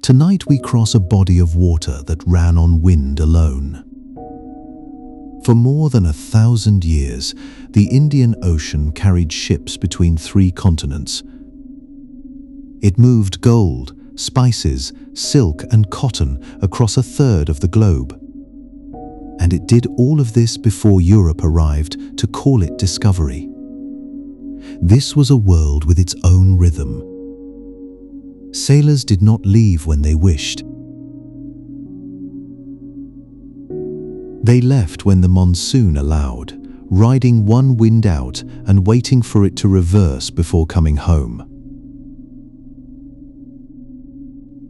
Tonight we cross a body of water that ran on wind alone. For more than 1,000 years, the Indian Ocean carried ships between 3 continents. It moved gold, spices, silk and cotton across 1/3 of the globe. And it did all of this before Europe arrived to call it discovery. This was a world with its own rhythm. Sailors did not leave when they wished. They left when the monsoon allowed, riding one wind out and waiting for it to reverse before coming home.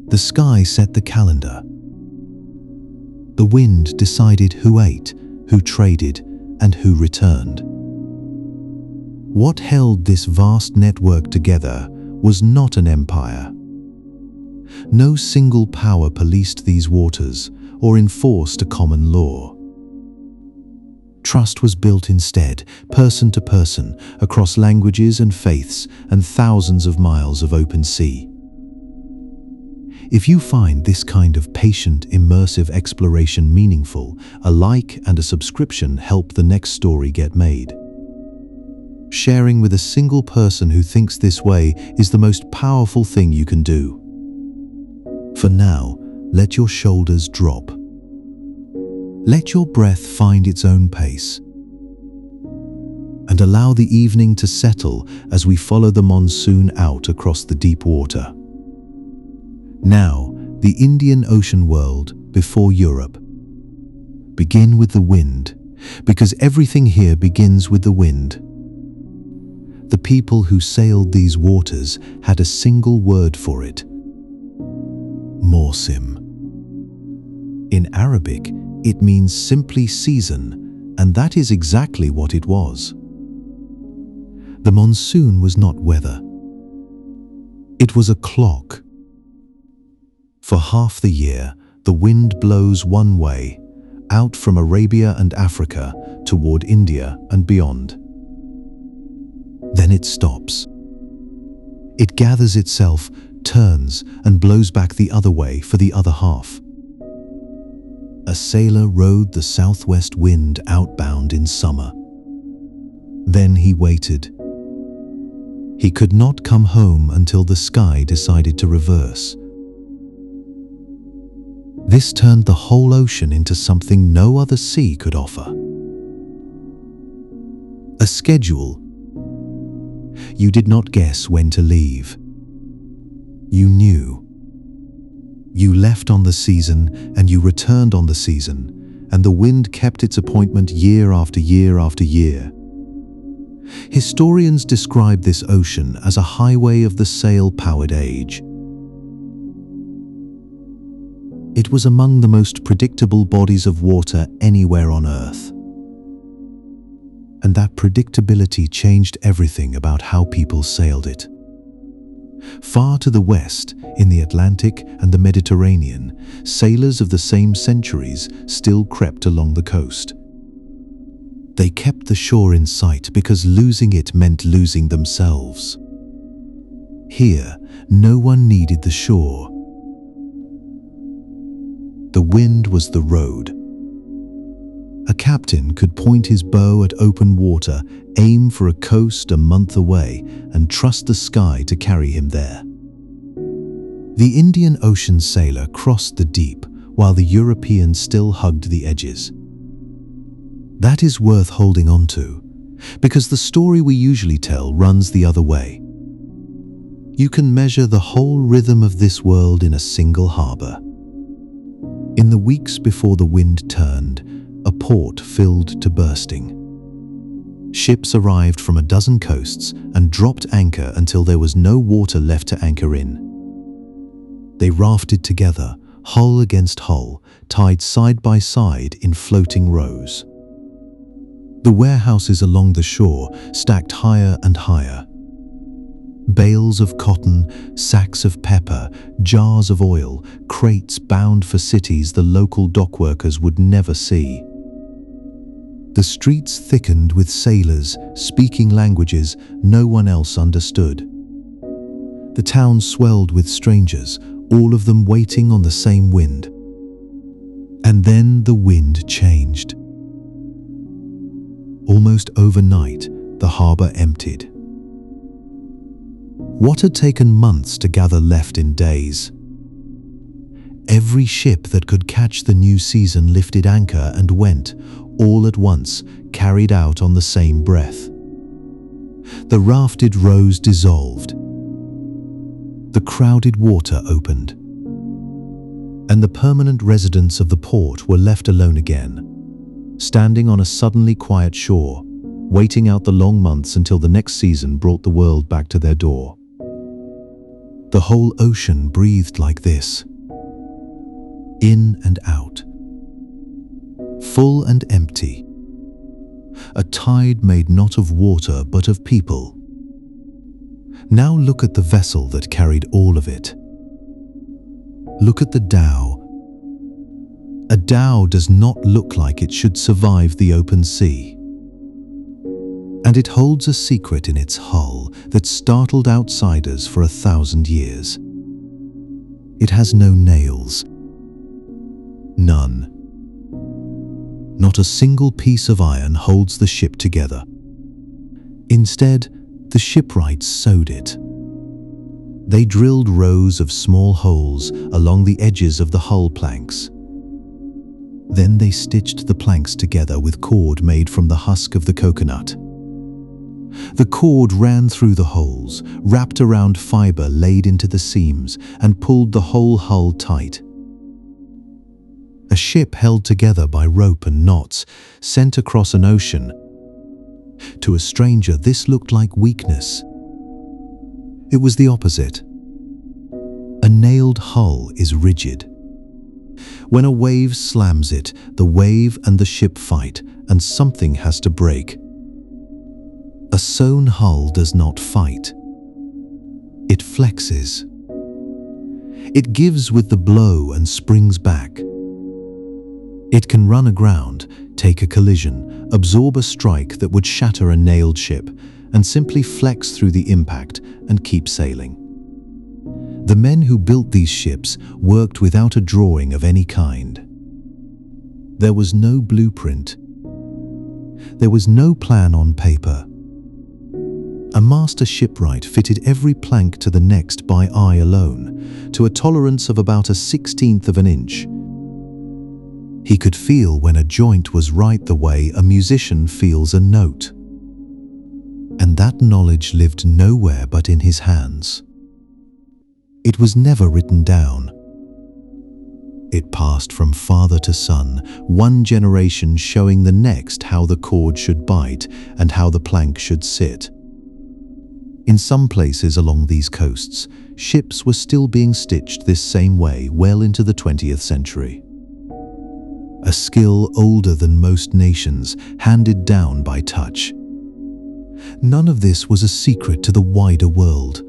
The sky set the calendar. The wind decided who ate, who traded, and who returned. What held this vast network together was not an empire. No single power policed these waters or enforced a common law. Trust was built instead, person to person, across languages and faiths and thousands of miles of open sea. If you find this kind of patient, immersive exploration meaningful, a like and a subscription help the next story get made. Sharing with a single person who thinks this way is the most powerful thing you can do. For now, let your shoulders drop. Let your breath find its own pace. And allow the evening to settle as we follow the monsoon out across the deep water. Now, the Indian Ocean world before Europe. Begin with the wind, because everything here begins with the wind. The people who sailed these waters had a single word for it: Mawsim. In Arabic, it means simply season, and that is exactly what it was. The monsoon was not weather. It was a clock. For half the year, the wind blows one way, out from Arabia and Africa toward India and beyond. Then it stops. It gathers itself, turns, and blows back the other way for the other half. A sailor rode the southwest wind outbound in summer. Then he waited. He could not come home until the sky decided to reverse. This turned the whole ocean into something no other sea could offer. A schedule. You did not guess when to leave. You knew. You left on the season and you returned on the season, and the wind kept its appointment year after year after year. Historians describe this ocean as a highway of the sail-powered age. It was among the most predictable bodies of water anywhere on Earth. And that predictability changed everything about how people sailed it. Far to the west, in the Atlantic and the Mediterranean, sailors of the same centuries still crept along the coast. They kept the shore in sight because losing it meant losing themselves. Here, no one needed the shore. The wind was the road. A captain could point his bow at open water, aim for a coast a month away, and trust the sky to carry him there. The Indian Ocean sailor crossed the deep, while the European still hugged the edges. That is worth holding on to, because the story we usually tell runs the other way. You can measure the whole rhythm of this world in a single harbor. In the weeks before the wind turned, a port filled to bursting. Ships arrived from a dozen coasts and dropped anchor until there was no water left to anchor in. They rafted together, hull against hull, tied side by side in floating rows. The warehouses along the shore stacked higher and higher. Bales of cotton, sacks of pepper, jars of oil, crates bound for cities the local dockworkers would never see. The streets thickened with sailors speaking languages no one else understood. The town swelled with strangers, all of them waiting on the same wind. And then the wind changed. Almost overnight, the harbor emptied. What had taken months to gather left in days. Every ship that could catch the new season lifted anchor and went, all at once, carried out on the same breath. The rafted rows dissolved. The crowded water opened. And the permanent residents of the port were left alone again, standing on a suddenly quiet shore, waiting out the long months until the next season brought the world back to their door. The whole ocean breathed like this. In and out. Full and empty. A tide made not of water but of people. Now look at the vessel that carried all of it. Look at the dhow. A dhow does not look like it should survive the open sea. And it holds a secret in its hull that startled outsiders for 1,000 years. It has no nails. None. Not a single piece of iron holds the ship together. Instead, the shipwrights sewed it. They drilled rows of small holes along the edges of the hull planks. Then they stitched the planks together with cord made from the husk of the coconut. The cord ran through the holes, wrapped around fiber laid into the seams, and pulled the whole hull tight. A ship held together by rope and knots, sent across an ocean. To a stranger, this looked like weakness. It was the opposite. A nailed hull is rigid. When a wave slams it, the wave and the ship fight, and something has to break. A sewn hull does not fight. It flexes. It gives with the blow and springs back. It can run aground, take a collision, absorb a strike that would shatter a nailed ship, and simply flex through the impact and keep sailing. The men who built these ships worked without a drawing of any kind. There was no blueprint. There was no plan on paper. A master shipwright fitted every plank to the next by eye alone, to a tolerance of about 1/16 of an inch. He could feel when a joint was right the way a musician feels a note. And that knowledge lived nowhere but in his hands. It was never written down. It passed from father to son, one generation showing the next how the cord should bite and how the plank should sit. In some places along these coasts, ships were still being stitched this same way well into the 20th century. A skill older than most nations, handed down by touch. None of this was a secret to the wider world,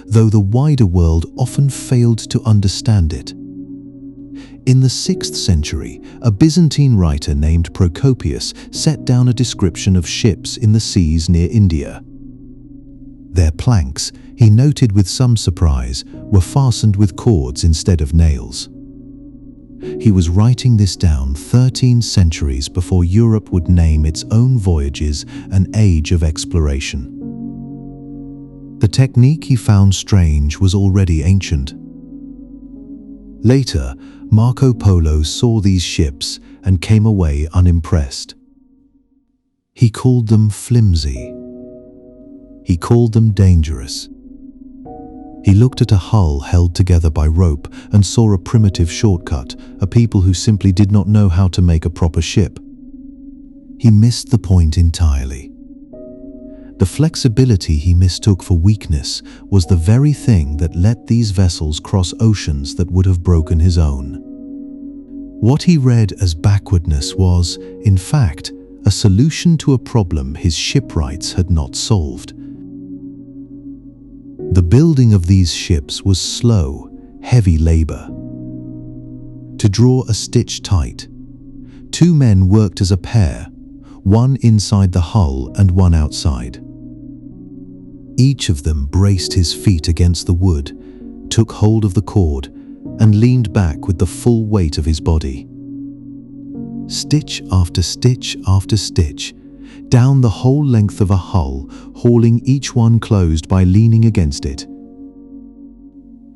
though the wider world often failed to understand it. In the 6th century, a Byzantine writer named Procopius set down a description of ships in the seas near India. Their planks, he noted with some surprise, were fastened with cords instead of nails. He was writing this down 13 centuries before Europe would name its own voyages an age of exploration. The technique he found strange was already ancient. Later, Marco Polo saw these ships and came away unimpressed. He called them flimsy. He called them dangerous. He looked at a hull held together by rope and saw a primitive shortcut, a people who simply did not know how to make a proper ship. He missed the point entirely. The flexibility he mistook for weakness was the very thing that let these vessels cross oceans that would have broken his own. What he read as backwardness was, in fact, a solution to a problem his shipwrights had not solved. The building of these ships was slow, heavy labor. To draw a stitch tight, 2 men worked as a pair, one inside the hull and one outside. Each of them braced his feet against the wood, took hold of the cord and leaned back with the full weight of his body. Stitch after stitch after stitch, down the whole length of a hull, hauling each one closed by leaning against it.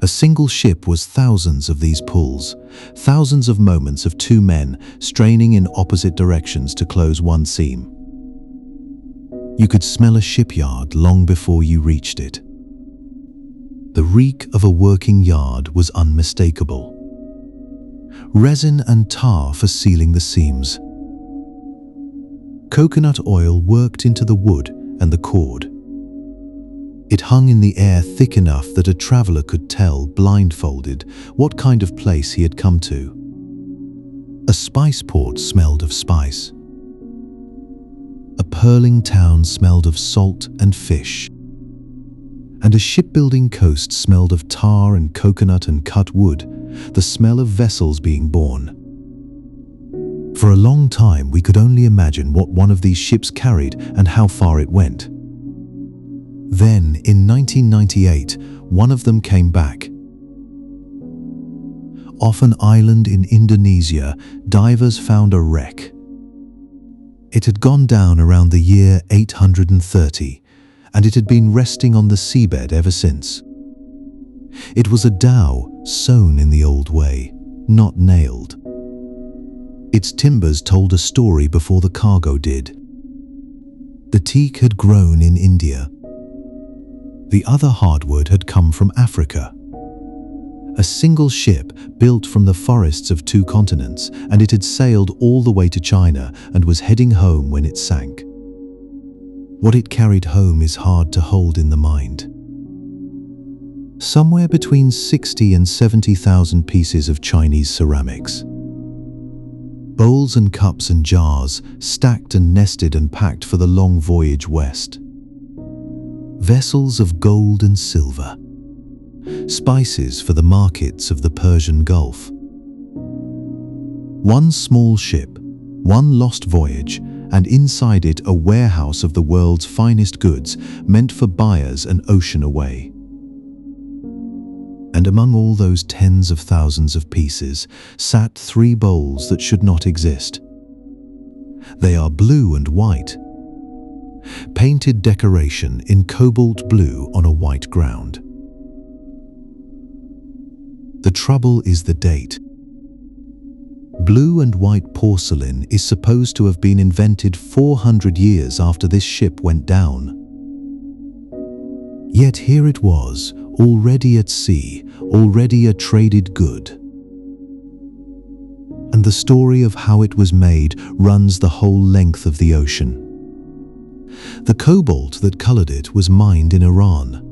A single ship was thousands of these pulls, thousands of moments of two men straining in opposite directions to close one seam. You could smell a shipyard long before you reached it. The reek of a working yard was unmistakable. Resin and tar for sealing the seams. Coconut oil worked into the wood and the cord. It hung in the air thick enough that a traveler could tell, blindfolded, what kind of place he had come to. A spice port smelled of spice. A pearling town smelled of salt and fish. And a shipbuilding coast smelled of tar and coconut and cut wood, the smell of vessels being born. For a long time, we could only imagine what one of these ships carried and how far it went. Then, in 1998, one of them came back. Off an island in Indonesia, divers found a wreck. It had gone down around the year 830, and it had been resting on the seabed ever since. It was a dhow sewn in the old way, not nailed. Its timbers told a story before the cargo did. The teak had grown in India. The other hardwood had come from Africa. A single ship built from the forests of two continents, and it had sailed all the way to China and was heading home when it sank. What it carried home is hard to hold in the mind. Somewhere between 60 and 70,000 pieces of Chinese ceramics. Bowls and cups and jars, stacked and nested and packed for the long voyage west. Vessels of gold and silver. Spices for the markets of the Persian Gulf. One small ship, one lost voyage, and inside it a warehouse of the world's finest goods meant for buyers an ocean away. And among all those tens of thousands of pieces sat three bowls that should not exist. They are blue and white. Painted decoration in cobalt blue on a white ground. The trouble is the date. Blue and white porcelain is supposed to have been invented 400 years after this ship went down. Yet here it was, already at sea, already a traded good. And the story of how it was made runs the whole length of the ocean. The cobalt that colored it was mined in Iran.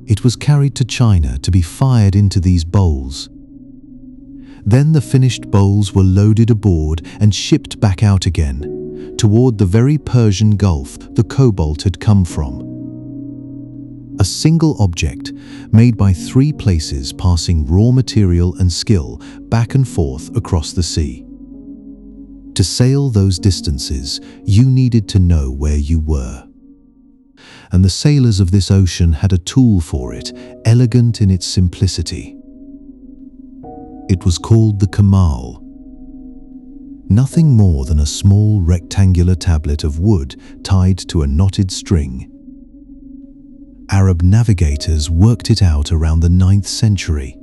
It was carried to China to be fired into these bowls. Then the finished bowls were loaded aboard and shipped back out again, toward the very Persian Gulf the cobalt had come from. A single object, made by three places passing raw material and skill back and forth across the sea. To sail those distances, you needed to know where you were. And the sailors of this ocean had a tool for it, elegant in its simplicity. It was called the kamal. Nothing more than a small rectangular tablet of wood tied to a knotted string. Arab navigators worked it out around the 9th century.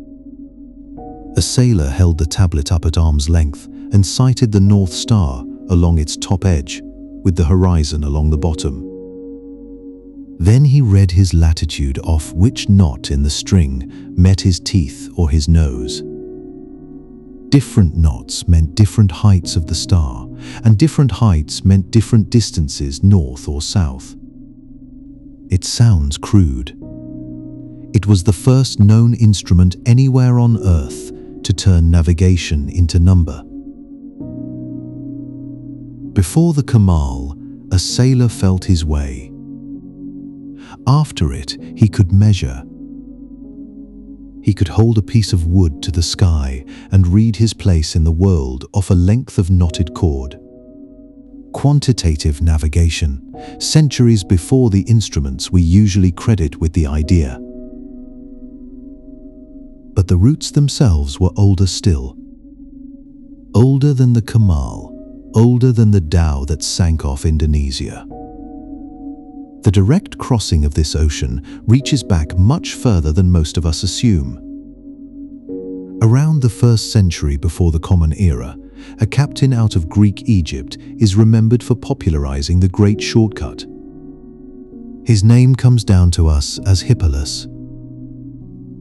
A sailor held the tablet up at arm's length and sighted the North Star along its top edge, with the horizon along the bottom. Then he read his latitude off which knot in the string met his teeth or his nose. Different knots meant different heights of the star, and different heights meant different distances north or south. It sounds crude. It was the first known instrument anywhere on Earth to turn navigation into number. Before the kamal, a sailor felt his way. After it, he could measure. He could hold a piece of wood to the sky and read his place in the world off a length of knotted cord. Quantitative navigation, centuries before the instruments we usually credit with the idea. but the routes themselves were older still. Older than the Kamal, older than the dhow that sank off Indonesia. The direct crossing of this ocean reaches back much further than most of us assume. Around the 1st century before the Common Era, a captain out of Greek Egypt is remembered for popularizing the Great Shortcut. His name comes down to us as Hippolus.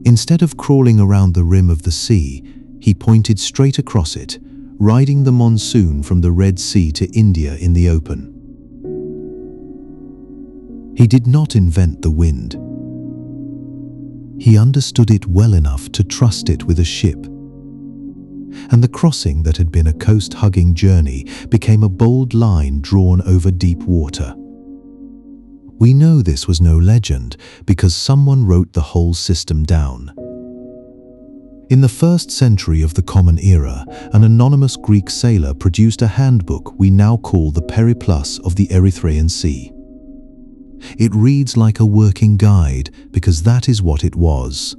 Instead of crawling around the rim of the sea, he pointed straight across it, riding the monsoon from the Red Sea to India in the open. He did not invent the wind. He understood it well enough to trust it with a ship. And the crossing that had been a coast-hugging journey became a bold line drawn over deep water. We know this was no legend because someone wrote the whole system down. In the 1st century of the Common Era, an anonymous Greek sailor produced a handbook we now call the Periplus of the Erythraean Sea. It reads like a working guide because that is what it was.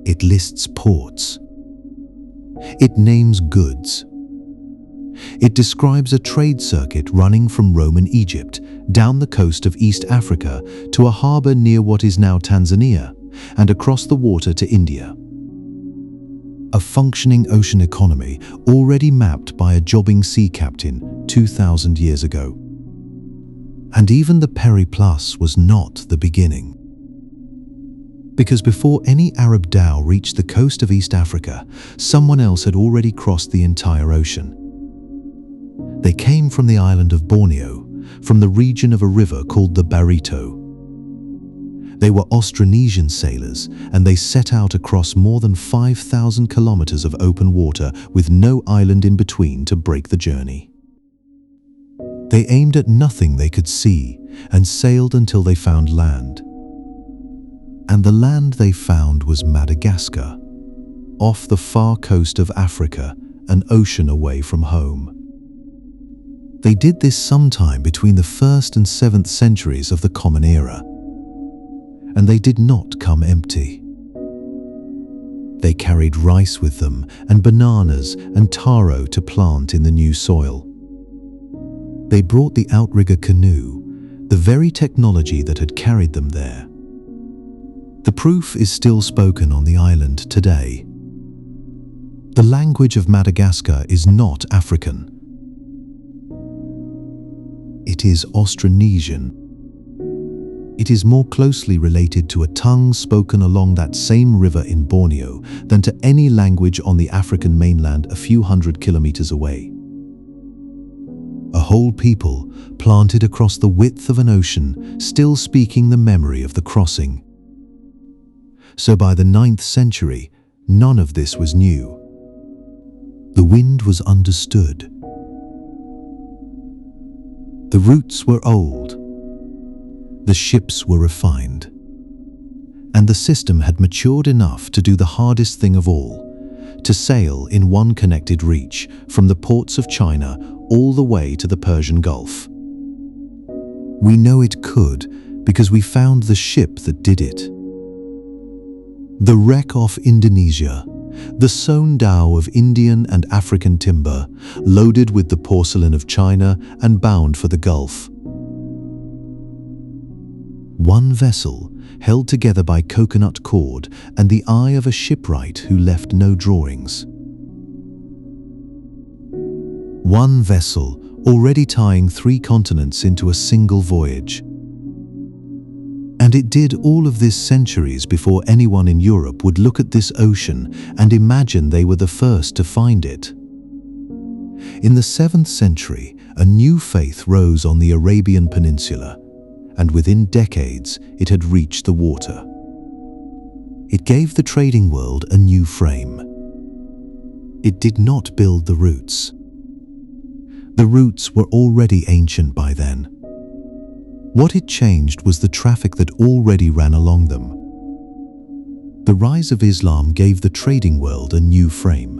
It lists ports. It names goods. It describes a trade circuit running from Roman Egypt down the coast of East Africa to a harbor near what is now Tanzania and across the water to India. A functioning ocean economy already mapped by a jobbing sea captain 2,000 years ago. And even the Periplus was not the beginning. Because before any Arab dhow reached the coast of East Africa, someone else had already crossed the entire ocean. They came from the island of Borneo, from the region of a river called the Barito. They were Austronesian sailors, and they set out across more than 5,000 kilometers of open water with no island in between to break the journey. They aimed at nothing they could see and sailed until they found land. And the land they found was Madagascar, off the far coast of Africa, an ocean away from home. They did this sometime between the 1st and 7th centuries of the Common Era. And they did not come empty. They carried rice with them and bananas and taro to plant in the new soil. They brought the outrigger canoe, the very technology that had carried them there. The proof is still spoken on the island today. The language of Madagascar is not African. It is Austronesian. It is more closely related to a tongue spoken along that same river in Borneo than to any language on the African mainland a few hundred kilometers away. A whole people planted across the width of an ocean, still speaking the memory of the crossing. So by the 9th century, none of this was new. The wind was understood. The routes were old. The ships were refined. And the system had matured enough to do the hardest thing of all, to sail in one connected reach from the ports of China all the way to the Persian Gulf. We know it could because we found the ship that did it. The wreck off Indonesia, the sewn dhow of Indian and African timber, loaded with the porcelain of China and bound for the Gulf. One vessel, held together by coconut cord and the eye of a shipwright who left no drawings. One vessel, already tying 3 continents into a single voyage. And it did all of this centuries before anyone in Europe would look at this ocean and imagine they were the first to find it. In the 7th century, a new faith rose on the Arabian Peninsula, and within decades it had reached the water. It gave the trading world a new frame. It did not build the routes. The routes were already ancient by then. What it changed was the traffic that already ran along them. The rise of Islam gave the trading world a new frame.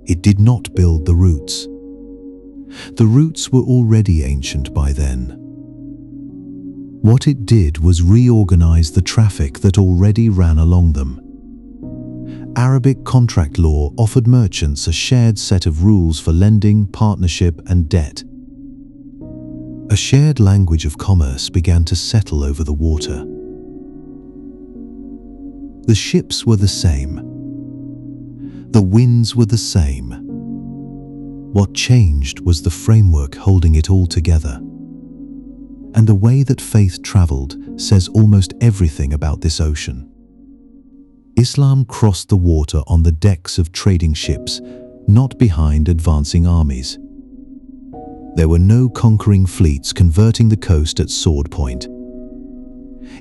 It did not build the routes. The routes were already ancient by then. What it did was reorganize the traffic that already ran along them. Arabic contract law offered merchants a shared set of rules for lending, partnership, and debt. A shared language of commerce began to settle over the water. The ships were the same. The winds were the same. What changed was the framework holding it all together. And the way that faith traveled says almost everything about this ocean. Islam crossed the water on the decks of trading ships, not behind advancing armies. There were no conquering fleets converting the coast at sword point.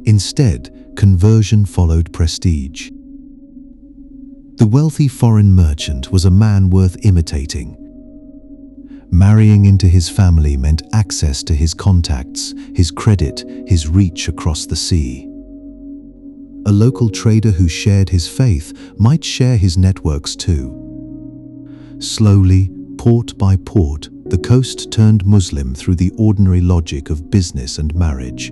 Instead, conversion followed prestige. The wealthy foreign merchant was a man worth imitating. Marrying into his family meant access to his contacts, his credit, his reach across the sea. A local trader who shared his faith might share his networks too. Slowly, port by port, the coast turned Muslim through the ordinary logic of business and marriage.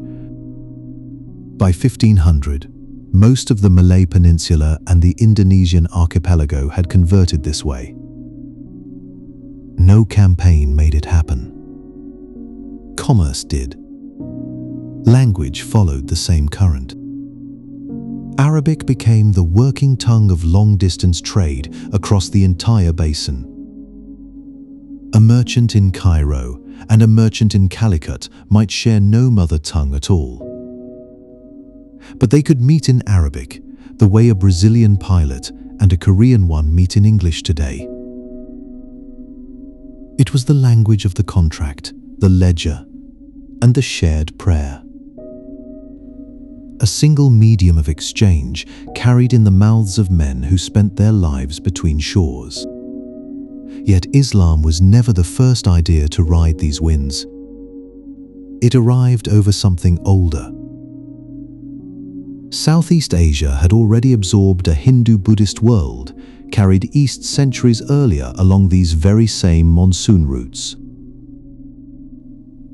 By 1500, most of the Malay Peninsula and the Indonesian archipelago had converted this way. No campaign made it happen. Commerce did. Language followed the same current. Arabic became the working tongue of long-distance trade across the entire basin. A merchant in Cairo and a merchant in Calicut might share no mother tongue at all. But they could meet in Arabic, the way a Brazilian pilot and a Korean one meet in English today. It was the language of the contract, the ledger, and the shared prayer. A single medium of exchange carried in the mouths of men who spent their lives between shores. Yet Islam was never the first idea to ride these winds. It arrived over something older. Southeast Asia had already absorbed a Hindu-Buddhist world, carried east centuries earlier along these very same monsoon routes.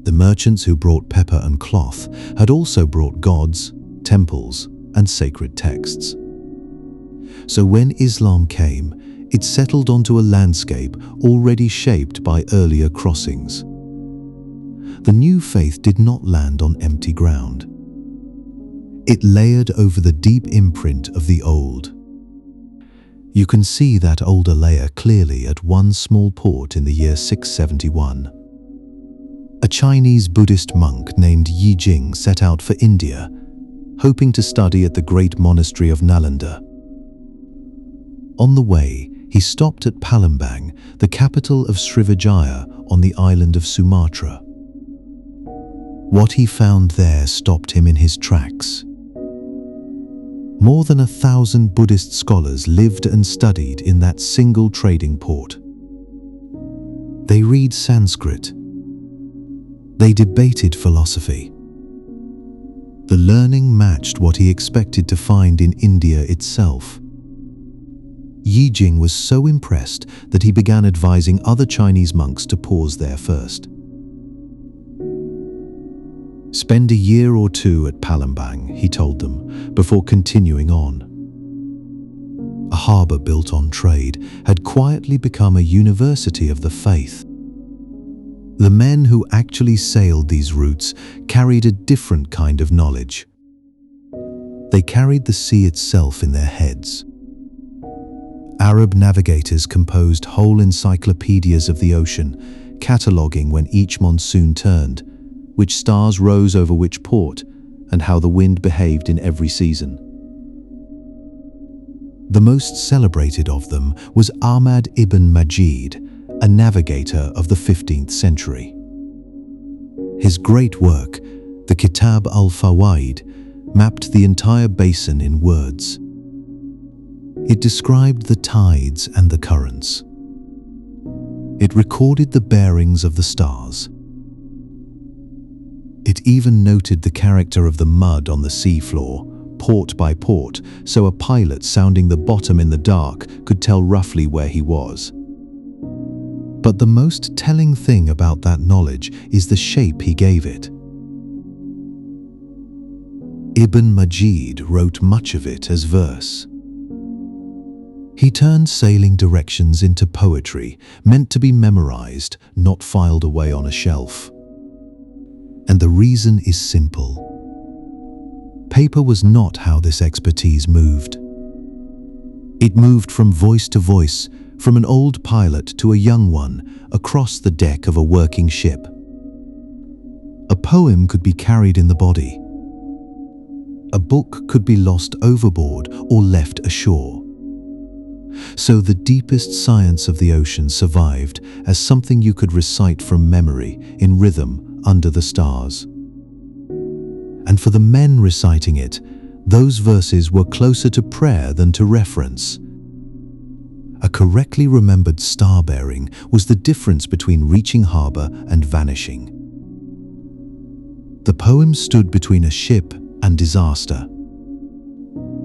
The merchants who brought pepper and cloth had also brought gods, temples, and sacred texts. So when Islam came, it settled onto a landscape already shaped by earlier crossings. The new faith did not land on empty ground. It layered over the deep imprint of the old. You can see that older layer clearly at one small port in the year 671. A Chinese Buddhist monk named Yi Jing set out for India, hoping to study at the great monastery of Nalanda. On the way, he stopped at Palembang, the capital of Srivijaya on the island of Sumatra. What he found there stopped him in his tracks. More than 1,000 Buddhist scholars lived and studied in that single trading port. They read Sanskrit. They debated philosophy. The learning matched what he expected to find in India itself. Yi Jing was so impressed that he began advising other Chinese monks to pause there first. Spend a year or two at Palembang, he told them, before continuing on. A harbour built on trade had quietly become a university of the faith. The men who actually sailed these routes carried a different kind of knowledge. They carried the sea itself in their heads. Arab navigators composed whole encyclopedias of the ocean, cataloguing when each monsoon turned, which stars rose over which port, and how the wind behaved in every season. The most celebrated of them was Ahmad ibn Majid, a navigator of the 15th century. His great work, the Kitab al-Fawaid, mapped the entire basin in words. It described the tides and the currents. It recorded the bearings of the stars. It even noted the character of the mud on the seafloor, port by port, so a pilot sounding the bottom in the dark could tell roughly where he was. But the most telling thing about that knowledge is the shape he gave it. Ibn Majid wrote much of it as verse. He turned sailing directions into poetry, meant to be memorized, not filed away on a shelf. And the reason is simple. Paper was not how this expertise moved. It moved from voice to voice, from an old pilot to a young one, across the deck of a working ship. A poem could be carried in the body. A book could be lost overboard or left ashore. So the deepest science of the ocean survived as something you could recite from memory, in rhythm, under the stars. And for the men reciting it, those verses were closer to prayer than to reference. A correctly remembered star bearing was the difference between reaching harbor and vanishing. The poem stood between a ship and disaster.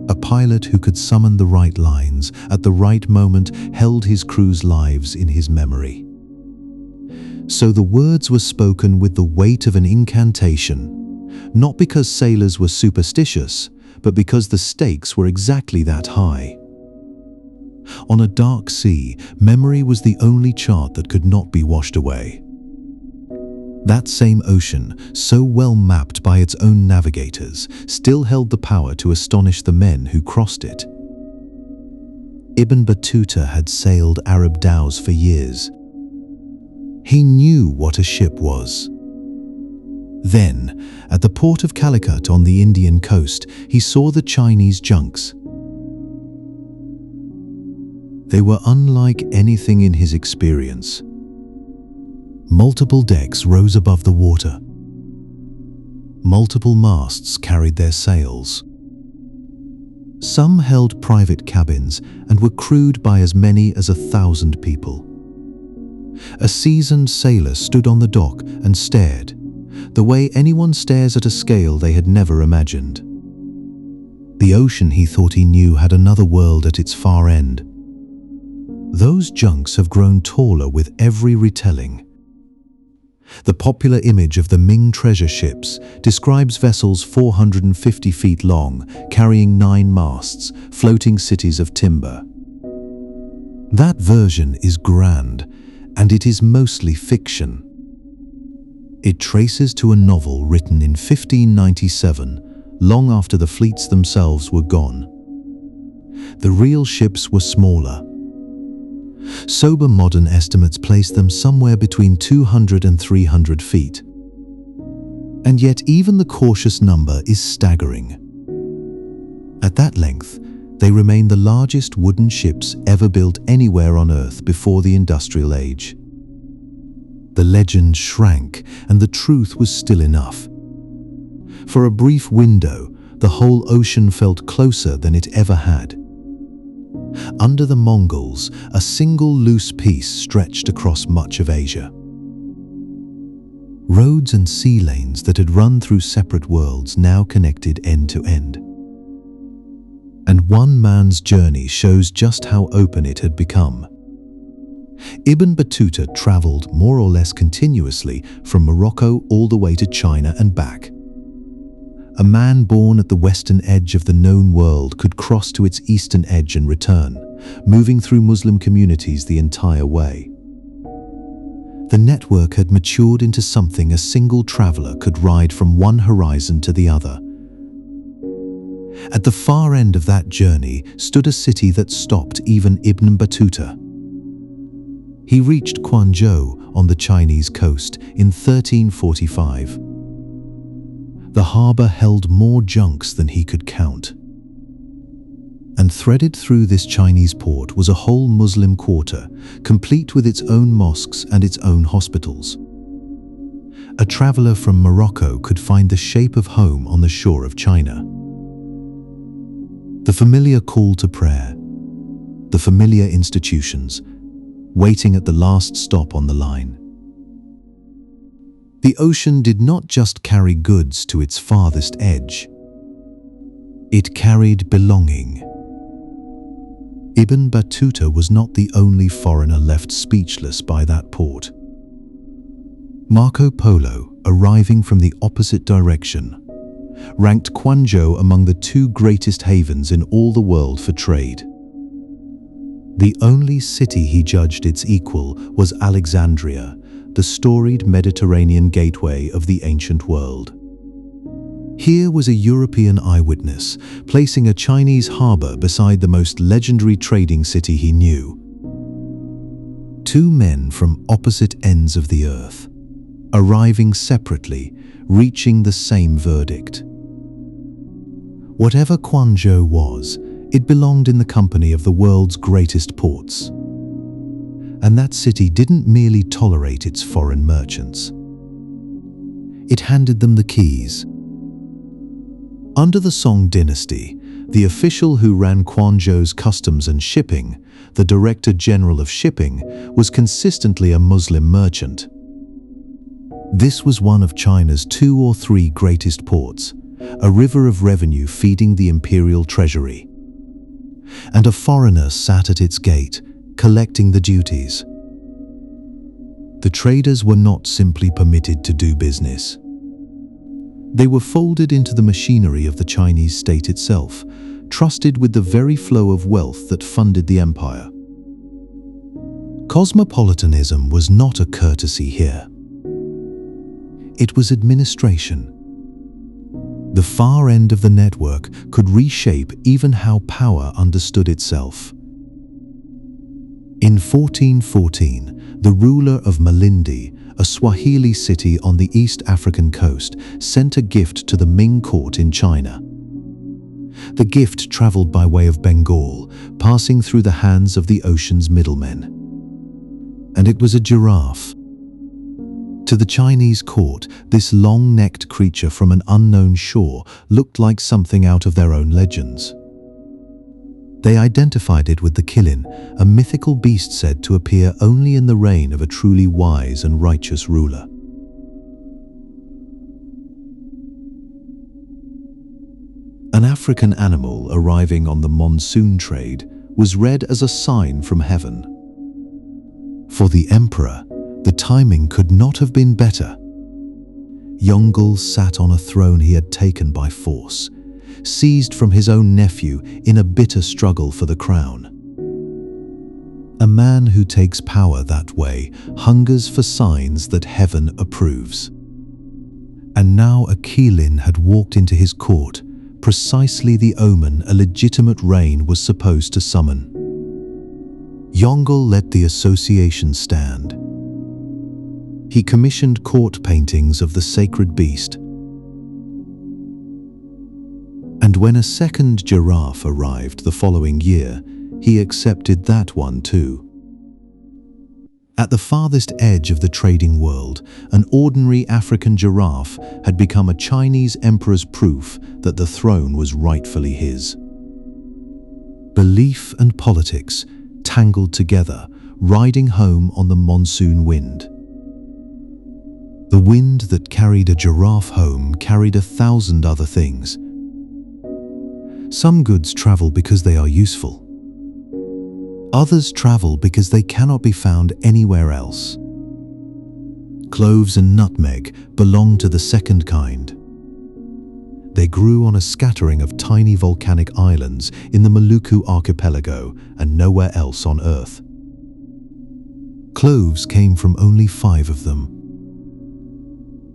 A pilot who could summon the right lines at the right moment held his crew's lives in his memory. So the words were spoken with the weight of an incantation, not because sailors were superstitious, but because the stakes were exactly that high. On a dark sea, memory was the only chart that could not be washed away. That same ocean, so well mapped by its own navigators, still held the power to astonish the men who crossed it. Ibn Battuta had sailed Arab dhows for years. He knew what a ship was. Then, at the port of Calicut on the Indian coast, he saw the Chinese junks. They were unlike anything in his experience. Multiple decks rose above the water. Multiple masts carried their sails. Some held private cabins and were crewed by as many as 1,000 people. A seasoned sailor stood on the dock and stared, the way anyone stares at a scale they had never imagined. The ocean, he thought he knew, had another world at its far end. Those junks have grown taller with every retelling. The popular image of the Ming treasure ships describes vessels 450 feet long, carrying 9 masts, floating cities of timber. That version is grand, and it is mostly fiction. It traces to a novel written in 1597, long after the fleets themselves were gone. The real ships were smaller. Sober modern estimates place them somewhere between 200 and 300 feet. And yet even the cautious number is staggering. At that length, they remain the largest wooden ships ever built anywhere on Earth before the Industrial Age. The legend shrank, and the truth was still enough. For a brief window, the whole ocean felt closer than it ever had. Under the Mongols, a single loose piece stretched across much of Asia. Roads and sea lanes that had run through separate worlds now connected end to end. And one man's journey shows just how open it had become. Ibn Battuta traveled more or less continuously from Morocco all the way to China and back. A man born at the western edge of the known world could cross to its eastern edge and return, moving through Muslim communities the entire way. The network had matured into something a single traveler could ride from one horizon to the other. At the far end of that journey stood a city that stopped even Ibn Battuta. He reached Quanzhou on the Chinese coast in 1345. The harbor held more junks than he could count. And threaded through this Chinese port was a whole Muslim quarter, complete with its own mosques and its own hospitals. A traveler from Morocco could find the shape of home on the shore of China. The familiar call to prayer, the familiar institutions, waiting at the last stop on the line. The ocean did not just carry goods to its farthest edge. It carried belonging. Ibn Battuta was not the only foreigner left speechless by that port. Marco Polo, arriving from the opposite direction, ranked Quanzhou among the 2 greatest havens in all the world for trade. The only city he judged its equal was Alexandria, the storied Mediterranean gateway of the ancient world. Here was a European eyewitness, placing a Chinese harbor beside the most legendary trading city he knew. Two men from opposite ends of the earth, arriving separately, reaching the same verdict. Whatever Quanzhou was, it belonged in the company of the world's greatest ports. And that city didn't merely tolerate its foreign merchants. It handed them the keys. Under the Song dynasty, the official who ran Quanzhou's customs and shipping, the Director General of Shipping, was consistently a Muslim merchant. This was one of China's 2 or 3 greatest ports, a river of revenue feeding the imperial treasury. And a foreigner sat at its gate, collecting the duties. The traders were not simply permitted to do business. They were folded into the machinery of the Chinese state itself, trusted with the very flow of wealth that funded the empire. Cosmopolitanism was not a courtesy here. It was administration. The far end of the network could reshape even how power understood itself. In 1414, the ruler of Malindi, a Swahili city on the East African coast, sent a gift to the Ming court in China. The gift traveled by way of Bengal, passing through the hands of the ocean's middlemen. And it was a giraffe. To the Chinese court, this long-necked creature from an unknown shore looked like something out of their own legends. They identified it with the Qilin, a mythical beast said to appear only in the reign of a truly wise and righteous ruler. An African animal arriving on the monsoon trade was read as a sign from heaven. For the emperor, the timing could not have been better. Yongle sat on a throne he had taken by force, seized from his own nephew in a bitter struggle for the crown. A man who takes power that way hungers for signs that heaven approves. And now a Qilin had walked into his court, precisely the omen a legitimate reign was supposed to summon. Yongle let the association stand. He commissioned court paintings of the sacred beast. And when a second giraffe arrived the following year, he accepted that one too. At the farthest edge of the trading world, an ordinary African giraffe had become a Chinese emperor's proof that the throne was rightfully his. Belief and politics tangled together, riding home on the monsoon wind. The wind that carried a giraffe home carried 1,000 other things. Some goods travel because they are useful. Others travel because they cannot be found anywhere else. Cloves and nutmeg belong to the second kind. They grew on a scattering of tiny volcanic islands in the Maluku archipelago and nowhere else on Earth. Cloves came from only 5 of them.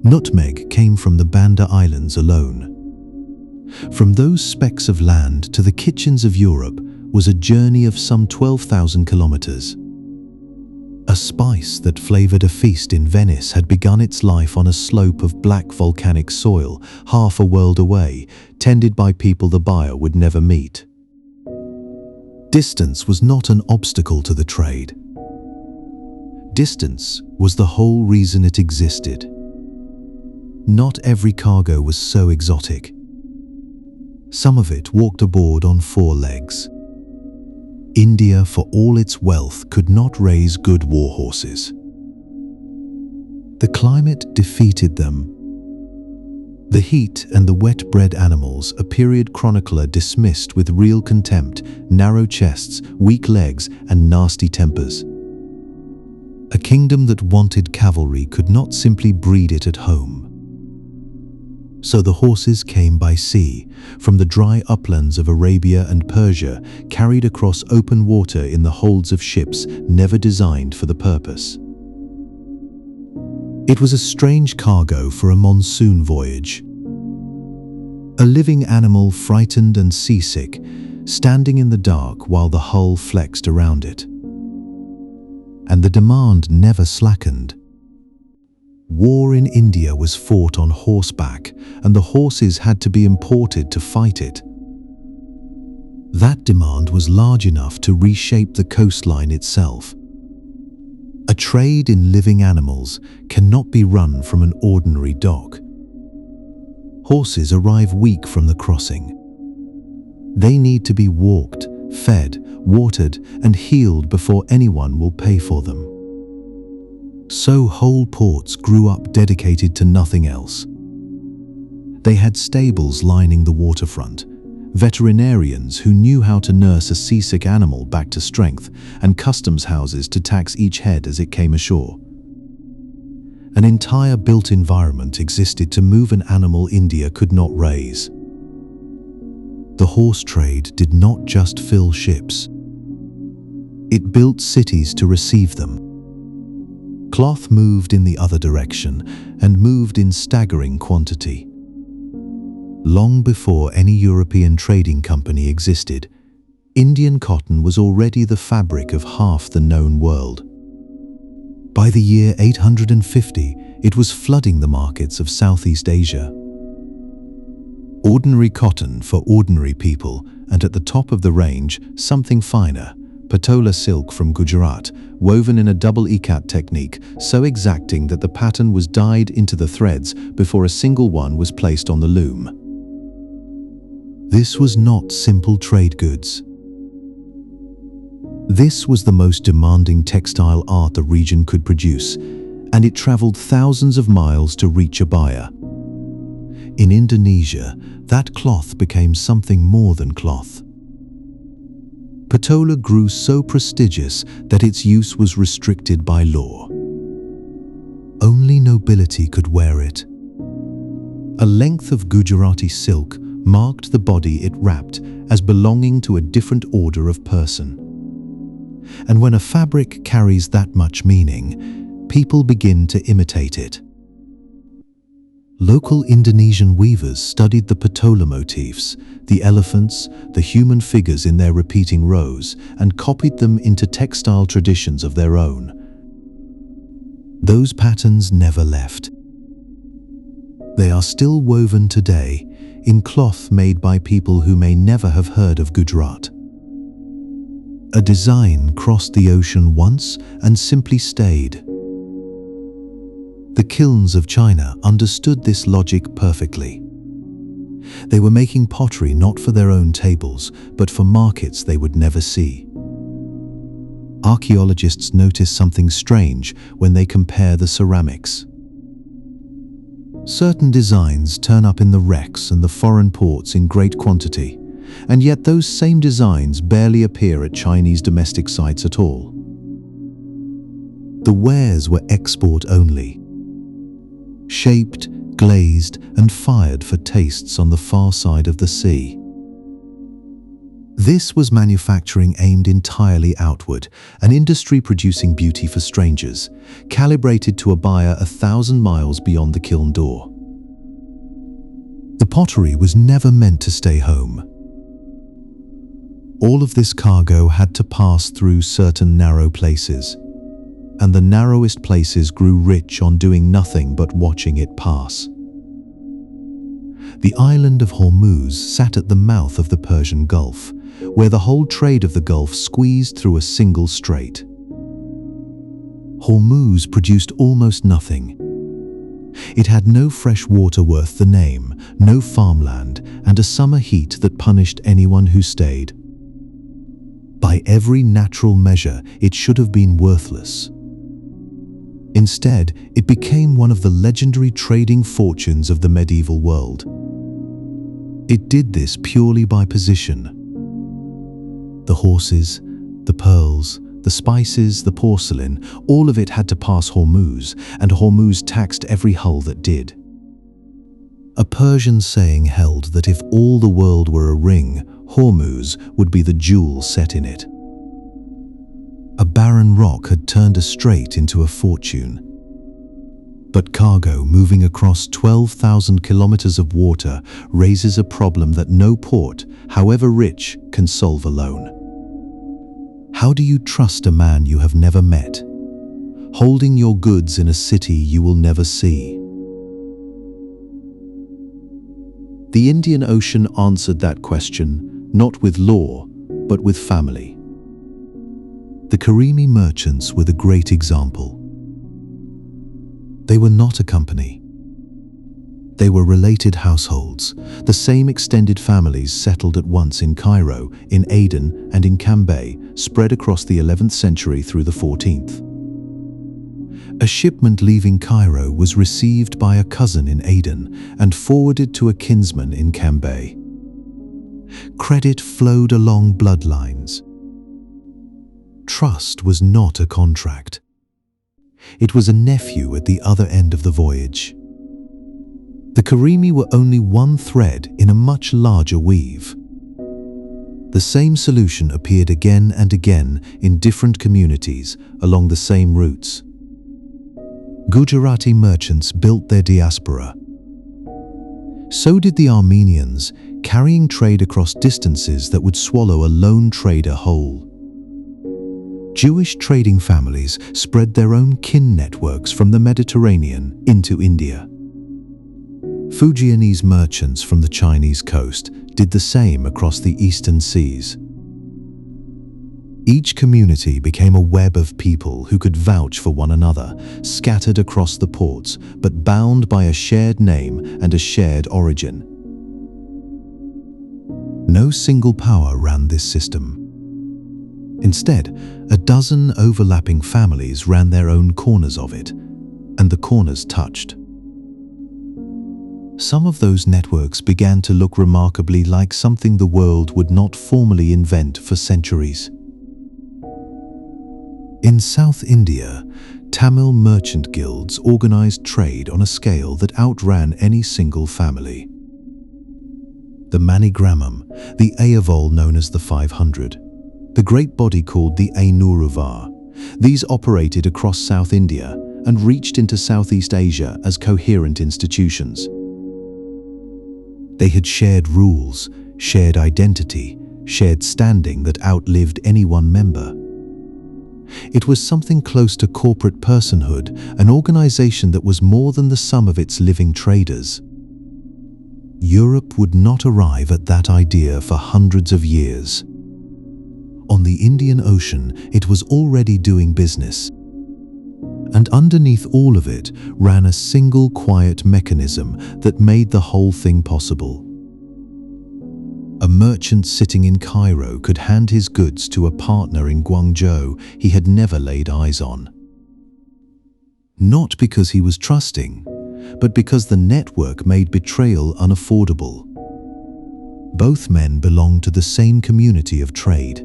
Nutmeg came from the Banda Islands alone. From those specks of land to the kitchens of Europe was a journey of some 12,000 kilometers. A spice that flavored a feast in Venice had begun its life on a slope of black volcanic soil, half a world away, tended by people the buyer would never meet. Distance was not an obstacle to the trade. Distance was the whole reason it existed. Not every cargo was so exotic. Some of it walked aboard on 4 legs. India, for all its wealth, could not raise good war horses. The climate defeated them. The heat and the wet-bred animals a period chronicler dismissed with real contempt, narrow chests, weak legs, and nasty tempers. A kingdom that wanted cavalry could not simply breed it at home. So the horses came by sea, from the dry uplands of Arabia and Persia, carried across open water in the holds of ships never designed for the purpose. It was a strange cargo for a monsoon voyage. A living animal, frightened and seasick, standing in the dark while the hull flexed around it. And the demand never slackened. War in India was fought on horseback, and the horses had to be imported to fight it. That demand was large enough to reshape the coastline itself. A trade in living animals cannot be run from an ordinary dock. Horses arrive weak from the crossing. They need to be walked, fed, watered, and healed before anyone will pay for them. So whole ports grew up dedicated to nothing else. They had stables lining the waterfront, veterinarians who knew how to nurse a seasick animal back to strength, and customs houses to tax each head as it came ashore. An entire built environment existed to move an animal India could not raise. The horse trade did not just fill ships. It built cities to receive them. Cloth moved in the other direction, and moved in staggering quantity. Long before any European trading company existed, Indian cotton was already the fabric of half the known world. By the year 850, it was flooding the markets of Southeast Asia. Ordinary cotton for ordinary people, and at the top of the range, something finer, patola silk from Gujarat, woven in a double ikat technique, so exacting that the pattern was dyed into the threads before a single one was placed on the loom. This was not simple trade goods. This was the most demanding textile art the region could produce, and it traveled thousands of miles to reach a buyer. In Indonesia, that cloth became something more than cloth. Patola grew so prestigious that its use was restricted by law. Only nobility could wear it. A length of Gujarati silk marked the body it wrapped as belonging to a different order of person. And when a fabric carries that much meaning, people begin to imitate it. Local Indonesian weavers studied the patola motifs, the elephants, the human figures in their repeating rows, and copied them into textile traditions of their own. Those patterns never left. They are still woven today in cloth made by people who may never have heard of Gujarat. A design crossed the ocean once and simply stayed. The kilns of China understood this logic perfectly. They were making pottery not for their own tables, but for markets they would never see. Archaeologists notice something strange when they compare the ceramics. Certain designs turn up in the wrecks and the foreign ports in great quantity, and yet those same designs barely appear at Chinese domestic sites at all. The wares were export only. Shaped, glazed, and fired for tastes on the far side of the sea. This was manufacturing aimed entirely outward, an industry producing beauty for strangers, calibrated to a buyer 1,000 miles beyond the kiln door. The pottery was never meant to stay home. All of this cargo had to pass through certain narrow places, and the narrowest places grew rich on doing nothing but watching it pass. The island of Hormuz sat at the mouth of the Persian Gulf, where the whole trade of the Gulf squeezed through a single strait. Hormuz produced almost nothing. It had no fresh water worth the name, no farmland, and a summer heat that punished anyone who stayed. By every natural measure, it should have been worthless. Instead, it became one of the legendary trading fortunes of the medieval world. It did this purely by position. The horses, the pearls, the spices, the porcelain, all of it had to pass Hormuz, and Hormuz taxed every hull that did. A Persian saying held that if all the world were a ring, Hormuz would be the jewel set in it. A barren rock had turned a strait into a fortune. But cargo moving across 12,000 kilometers of water raises a problem that no port, however rich, can solve alone. How do you trust a man you have never met, holding your goods in a city you will never see? The Indian Ocean answered that question, not with law, but with family. The Karimi merchants were the great example. They were not a company. They were related households, the same extended families settled at once in Cairo, in Aden, and in Cambay, spread across the 11th century through the 14th. A shipment leaving Cairo was received by a cousin in Aden and forwarded to a kinsman in Cambay. Credit flowed along bloodlines. Trust was not a contract. It was a nephew at the other end of the voyage. The Karimi were only one thread in a much larger weave. The same solution appeared again and again in different communities along the same routes. Gujarati merchants built their diaspora. So did the Armenians, carrying trade across distances that would swallow a lone trader whole. Jewish trading families spread their own kin networks from the Mediterranean into India. Fujianese merchants from the Chinese coast did the same across the eastern seas. Each community became a web of people who could vouch for one another, scattered across the ports, but bound by a shared name and a shared origin. No single power ran this system. Instead, a dozen overlapping families ran their own corners of it, and the corners touched. Some of those networks began to look remarkably like something the world would not formally invent for centuries. In South India, Tamil merchant guilds organized trade on a scale that outran any single family. The Manigramam, the Ayavol known as the 500, the great body called the Ainuruvar, these operated across South India and reached into Southeast Asia as coherent institutions. They had shared rules, shared identity, shared standing that outlived any one member. It was something close to corporate personhood, an organization that was more than the sum of its living traders. Europe would not arrive at that idea for hundreds of years. On the Indian Ocean, it was already doing business. And underneath all of it ran a single quiet mechanism that made the whole thing possible. A merchant sitting in Cairo could hand his goods to a partner in Guangzhou he had never laid eyes on. Not because he was trusting, but because the network made betrayal unaffordable. Both men belonged to the same community of trade.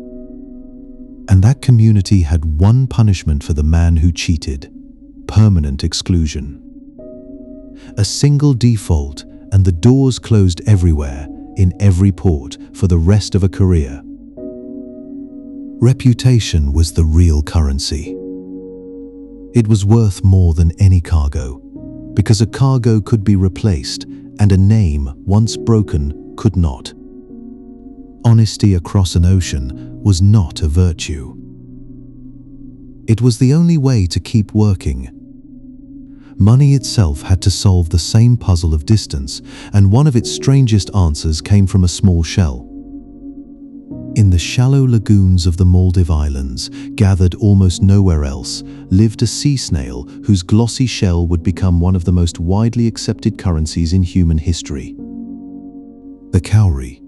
And that community had one punishment for the man who cheated: permanent exclusion. A single default and the doors closed everywhere, in every port, for the rest of a career. Reputation was the real currency. It was worth more than any cargo, because a cargo could be replaced and a name, once broken, could not. Honesty across an ocean was not a virtue. It was the only way to keep working. Money itself had to solve the same puzzle of distance, and one of its strangest answers came from a small shell. In the shallow lagoons of the Maldive Islands, gathered almost nowhere else, lived a sea snail whose glossy shell would become one of the most widely accepted currencies in human history: the cowrie.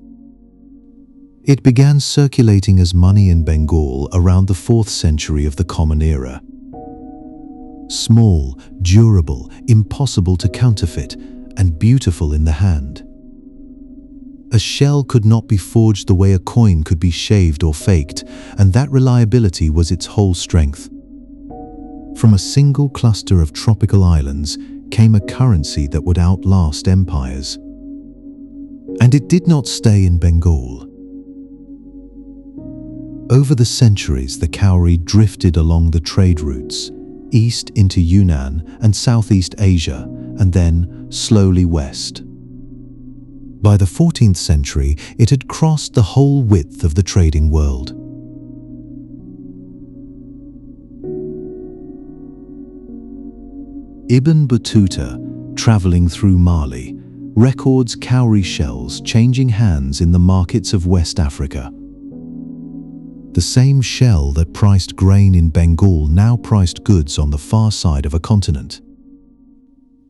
It began circulating as money in Bengal around the 4th century of the Common Era. Small, durable, impossible to counterfeit, and beautiful in the hand. A shell could not be forged the way a coin could be shaved or faked, and that reliability was its whole strength. From a single cluster of tropical islands, came a currency that would outlast empires. And it did not stay in Bengal. Over the centuries, the cowrie drifted along the trade routes, east into Yunnan and Southeast Asia, and then slowly west. By the 14th century, it had crossed the whole width of the trading world. Ibn Battuta, traveling through Mali, records cowrie shells changing hands in the markets of West Africa. The same shell that priced grain in Bengal now priced goods on the far side of a continent.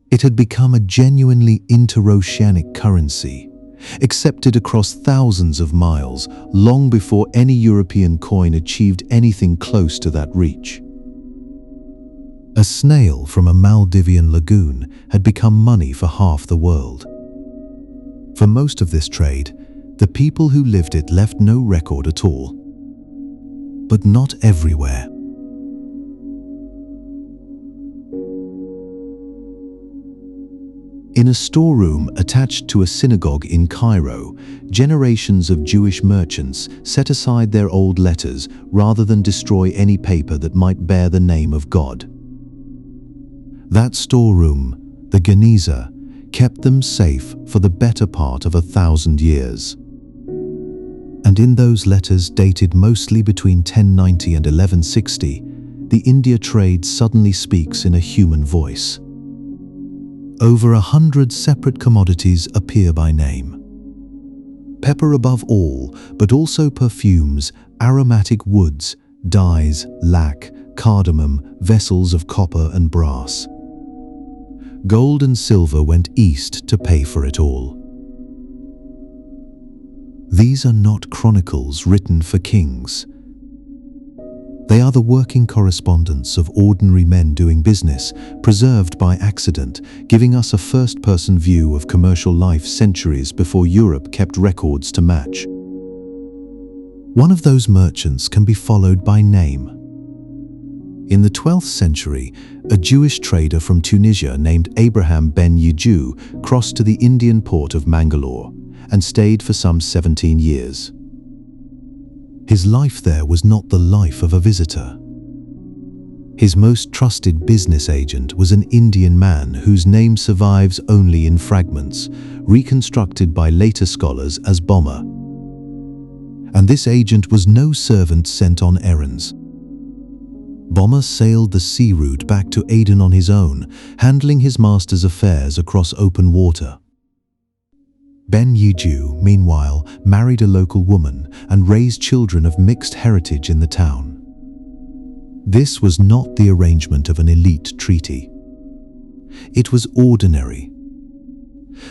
It had become a genuinely interoceanic currency, accepted across thousands of miles long before any European coin achieved anything close to that reach. A snail from a Maldivian lagoon had become money for half the world. For most of this trade, the people who lived it left no record at all. But not everywhere. In a storeroom attached to a synagogue in Cairo, generations of Jewish merchants set aside their old letters rather than destroy any paper that might bear the name of God. That storeroom, the Geniza, kept them safe for the better part of 1,000 years. And in those letters dated mostly between 1090 and 1160, the India trade suddenly speaks in a human voice. Over 100 separate commodities appear by name. Pepper above all, but also perfumes, aromatic woods, dyes, lac, cardamom, vessels of copper and brass. Gold and silver went east to pay for it all. These are not chronicles written for kings. They are the working correspondence of ordinary men doing business, preserved by accident, giving us a first-person view of commercial life centuries before Europe kept records to match. One of those merchants can be followed by name. In the 12th century, a Jewish trader from Tunisia named Abraham ben Yeju crossed to the Indian port of Mangalore and stayed for some 17 years. His life there was not the life of a visitor. His most trusted business agent was an Indian man whose name survives only in fragments, reconstructed by later scholars as Bomber. And this agent was no servant sent on errands. Bomber sailed the sea route back to Aden on his own, handling his master's affairs across open water. Ben Yeju, meanwhile, married a local woman and raised children of mixed heritage in the town. This was not the arrangement of an elite treaty. It was ordinary.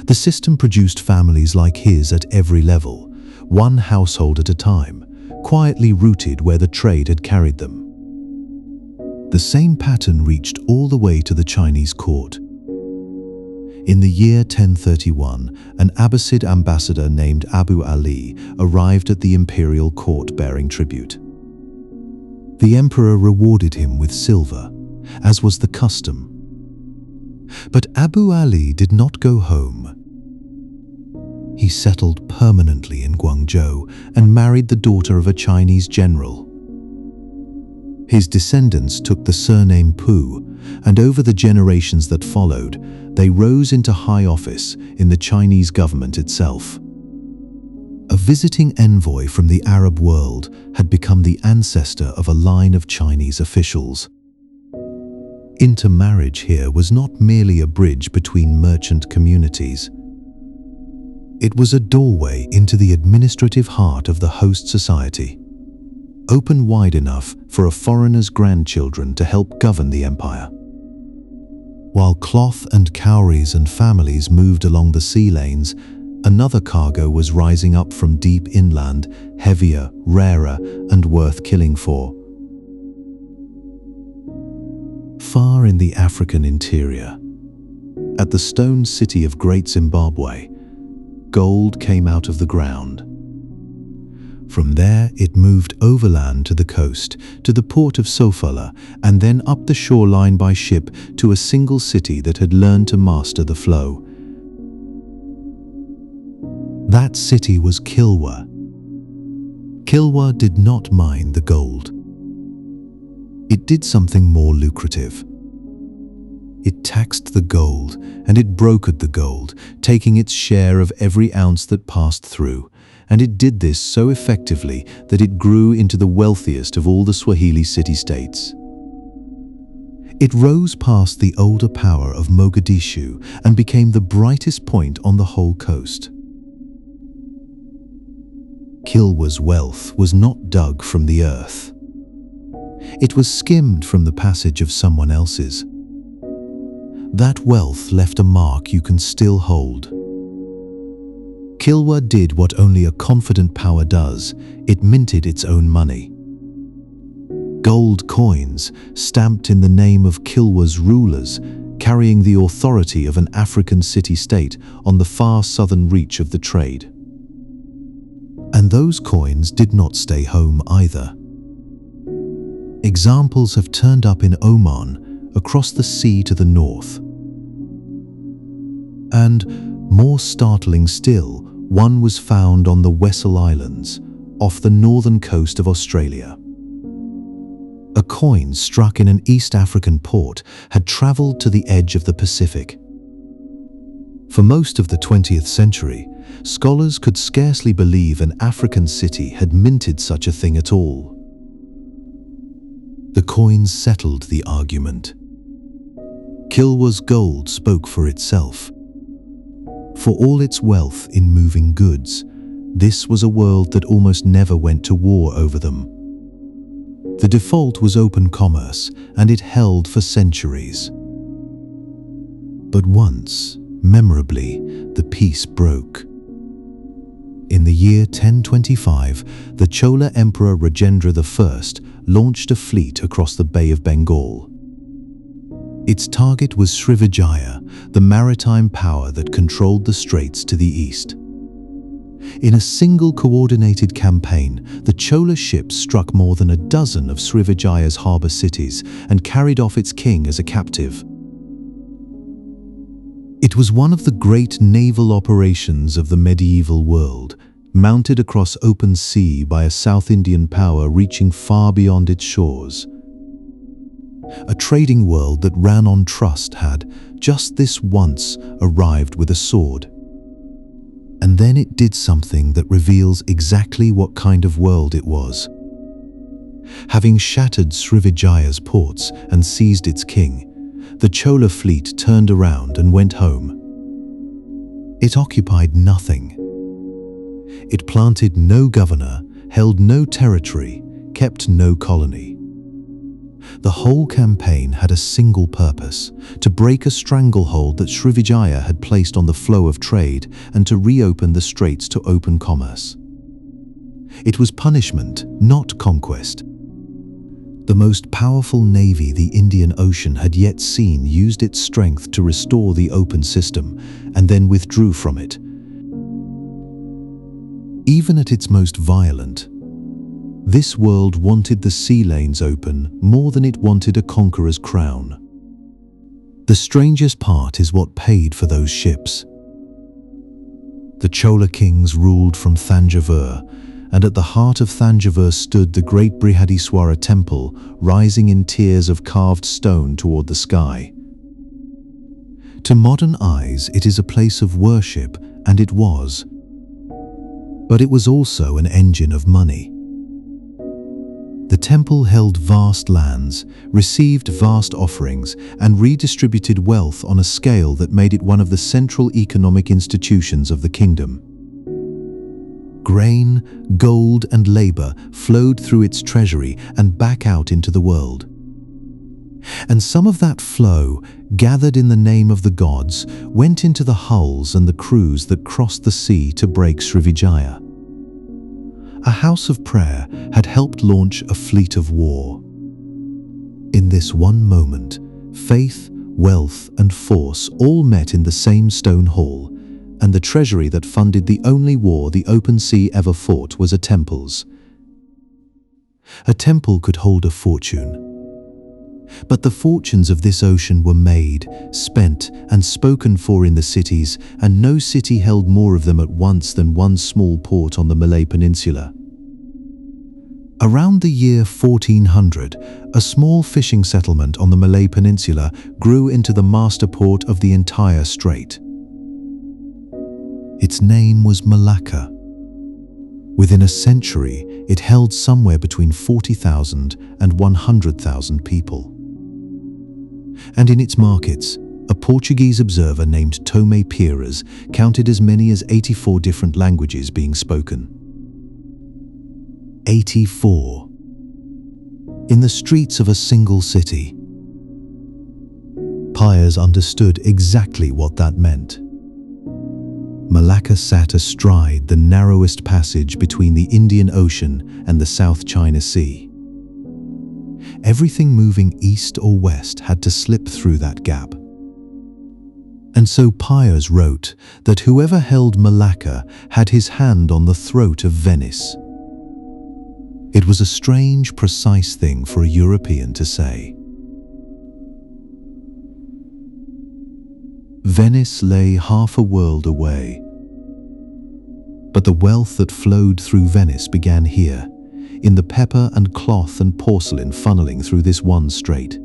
The system produced families like his at every level, one household at a time, quietly rooted where the trade had carried them. The same pattern reached all the way to the Chinese court. In the year 1031, an Abbasid ambassador named Abu Ali arrived at the imperial court bearing tribute. The emperor rewarded him with silver, as was the custom. But Abu Ali did not go home. He settled permanently in Guangzhou and married the daughter of a Chinese general. His descendants took the surname Pu, and over the generations that followed, they rose into high office in the Chinese government itself. A visiting envoy from the Arab world had become the ancestor of a line of Chinese officials. Intermarriage here was not merely a bridge between merchant communities. It was a doorway into the administrative heart of the host society, open wide enough for a foreigner's grandchildren to help govern the empire. While cloth and cowries and families moved along the sea lanes, another cargo was rising up from deep inland, heavier, rarer, and worth killing for. Far in the African interior, at the stone city of Great Zimbabwe, gold came out of the ground. From there, it moved overland to the coast, to the port of Sofala, and then up the shoreline by ship to a single city that had learned to master the flow. That city was Kilwa. Kilwa did not mine the gold. It did something more lucrative. It taxed the gold, and it brokered the gold, taking its share of every ounce that passed through. And it did this so effectively that it grew into the wealthiest of all the Swahili city-states. It rose past the older power of Mogadishu and became the brightest point on the whole coast. Kilwa's wealth was not dug from the earth. It was skimmed from the passage of someone else's. That wealth left a mark you can still hold. Kilwa did what only a confident power does. It minted its own money. Gold coins, stamped in the name of Kilwa's rulers, carrying the authority of an African city-state on the far southern reach of the trade. And those coins did not stay home either. Examples have turned up in Oman, across the sea to the north. And, more startling still, one was found on the Wessel Islands, off the northern coast of Australia. A coin struck in an East African port had travelled to the edge of the Pacific. For most of the 20th century, scholars could scarcely believe an African city had minted such a thing at all. The coins settled the argument. Kilwa's gold spoke for itself. For all its wealth in moving goods, this was a world that almost never went to war over them. The default was open commerce, and it held for centuries. But once, memorably, the peace broke. In the year 1025, the Chola Emperor Rajendra I launched a fleet across the Bay of Bengal. Its target was Srivijaya, the maritime power that controlled the straits to the east. In a single coordinated campaign, the Chola ships struck more than a dozen of Srivijaya's harbour cities and carried off its king as a captive. It was one of the great naval operations of the medieval world, mounted across open sea by a South Indian power reaching far beyond its shores. A trading world that ran on trust had, just this once, arrived with a sword. And then it did something that reveals exactly what kind of world it was. Having shattered Srivijaya's ports and seized its king, the Chola fleet turned around and went home. It occupied nothing. It planted no governor, held no territory, kept no colony. The whole campaign had a single purpose: to break a stranglehold that Srivijaya had placed on the flow of trade and to reopen the straits to open commerce. It was punishment, not conquest. The most powerful navy the Indian Ocean had yet seen used its strength to restore the open system and then withdrew from it. Even at its most violent, this world wanted the sea lanes open more than it wanted a conqueror's crown. The strangest part is what paid for those ships. The Chola kings ruled from Thanjavur, and at the heart of Thanjavur stood the great Brihadiswara temple, rising in tiers of carved stone toward the sky. To modern eyes, it is a place of worship, and it was. But it was also an engine of money. The temple held vast lands, received vast offerings, and redistributed wealth on a scale that made it one of the central economic institutions of the kingdom. Grain, gold, and labor flowed through its treasury and back out into the world. And some of that flow, gathered in the name of the gods, went into the hulls and the crews that crossed the sea to break Srivijaya. A house of prayer had helped launch a fleet of war. In this one moment, faith, wealth, and force all met in the same stone hall, and the treasury that funded the only war the open sea ever fought was a temple's. A temple could hold a fortune. But the fortunes of this ocean were made, spent, and spoken for in the cities, and no city held more of them at once than one small port on the Malay Peninsula. Around the year 1400, a small fishing settlement on the Malay Peninsula grew into the master port of the entire strait. Its name was Malacca. Within a century, it held somewhere between 40,000 and 100,000 people. And in its markets, a Portuguese observer named Tomé Pires counted as many as 84 different languages being spoken. 84. In the streets of a single city. Pires understood exactly what that meant. Malacca sat astride the narrowest passage between the Indian Ocean and the South China Sea. Everything moving east or west had to slip through that gap. And so Pires wrote that whoever held Malacca had his hand on the throat of Venice. It was a strange, precise thing for a European to say. Venice lay half a world away. But the wealth that flowed through Venice began here, in the pepper and cloth and porcelain funneling through this one strait.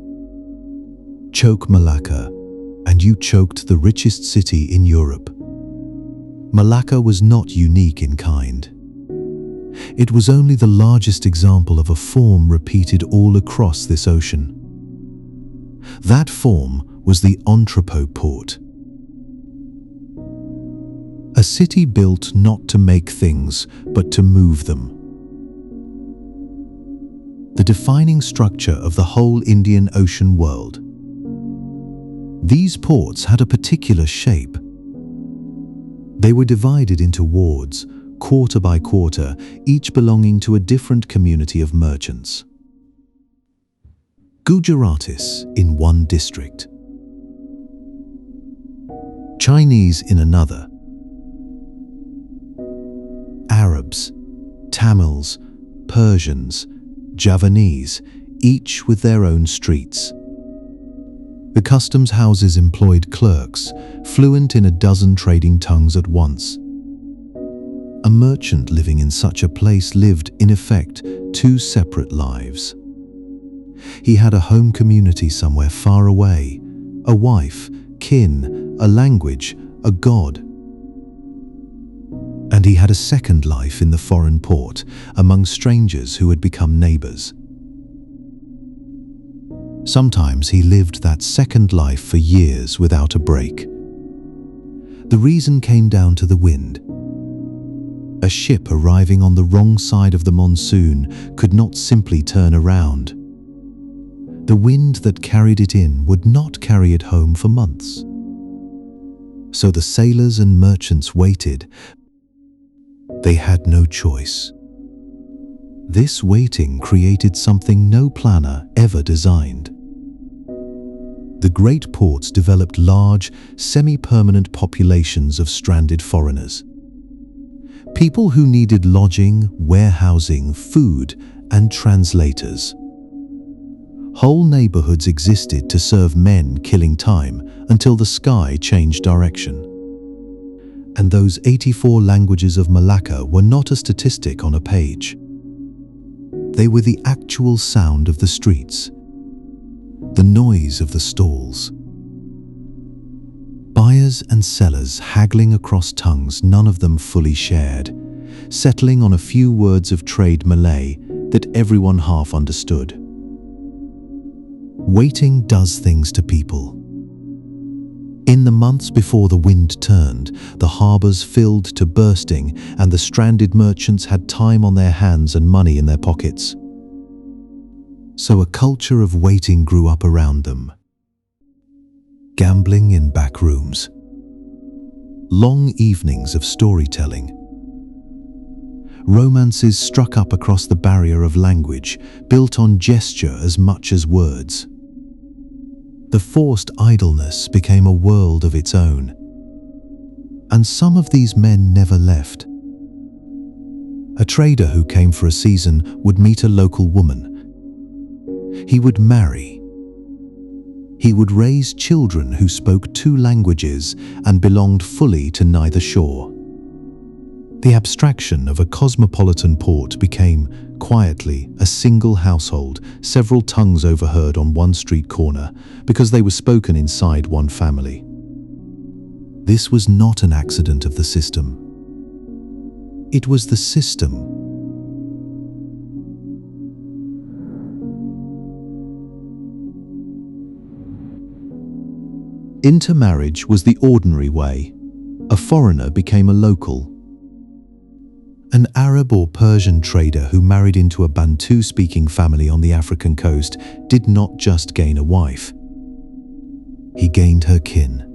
Choke Malacca, and you choked the richest city in Europe. Malacca was not unique in kind. It was only the largest example of a form repeated all across this ocean. That form was the entrepot port. A city built not to make things, but to move them. The defining structure of the whole Indian Ocean world. These ports had a particular shape. They were divided into wards, quarter by quarter, each belonging to a different community of merchants. Gujaratis in one district. Chinese in another. Arabs, Tamils, Persians, Javanese, each with their own streets. The customs houses employed clerks, fluent in a dozen trading tongues at once. A merchant living in such a place lived, in effect, two separate lives. He had a home community somewhere far away, a wife, kin, a language, a god. And he had a second life in the foreign port, among strangers who had become neighbors. Sometimes he lived that second life for years without a break. The reason came down to the wind. A ship arriving on the wrong side of the monsoon could not simply turn around. The wind that carried it in would not carry it home for months. So the sailors and merchants waited. They had no choice. This waiting created something no planner ever designed. The great ports developed large, semi-permanent populations of stranded foreigners. People who needed lodging, warehousing, food, and translators. Whole neighborhoods existed to serve men killing time until the sky changed direction. And those 84 languages of Malacca were not a statistic on a page. They were the actual sound of the streets, the noise of the stalls. Buyers and sellers haggling across tongues none of them fully shared, settling on a few words of trade Malay that everyone half understood. Waiting does things to people. In the months before the wind turned, the harbors filled to bursting and the stranded merchants had time on their hands and money in their pockets. So a culture of waiting grew up around them. Gambling in back rooms. Long evenings of storytelling. Romances struck up across the barrier of language, built on gesture as much as words. The forced idleness became a world of its own. and some of these men never left. A trader who came for a season would meet a local woman. He would marry. He would raise children who spoke 2 languages and belonged fully to neither shore. The abstraction of a cosmopolitan port became, quietly, a single household, several tongues overheard on one street corner, because they were spoken inside one family. This was not an accident of the system. It was the system. Intermarriage was the ordinary way. A foreigner became a local. An Arab or Persian trader who married into a Bantu-speaking family on the African coast did not just gain a wife. He gained her kin.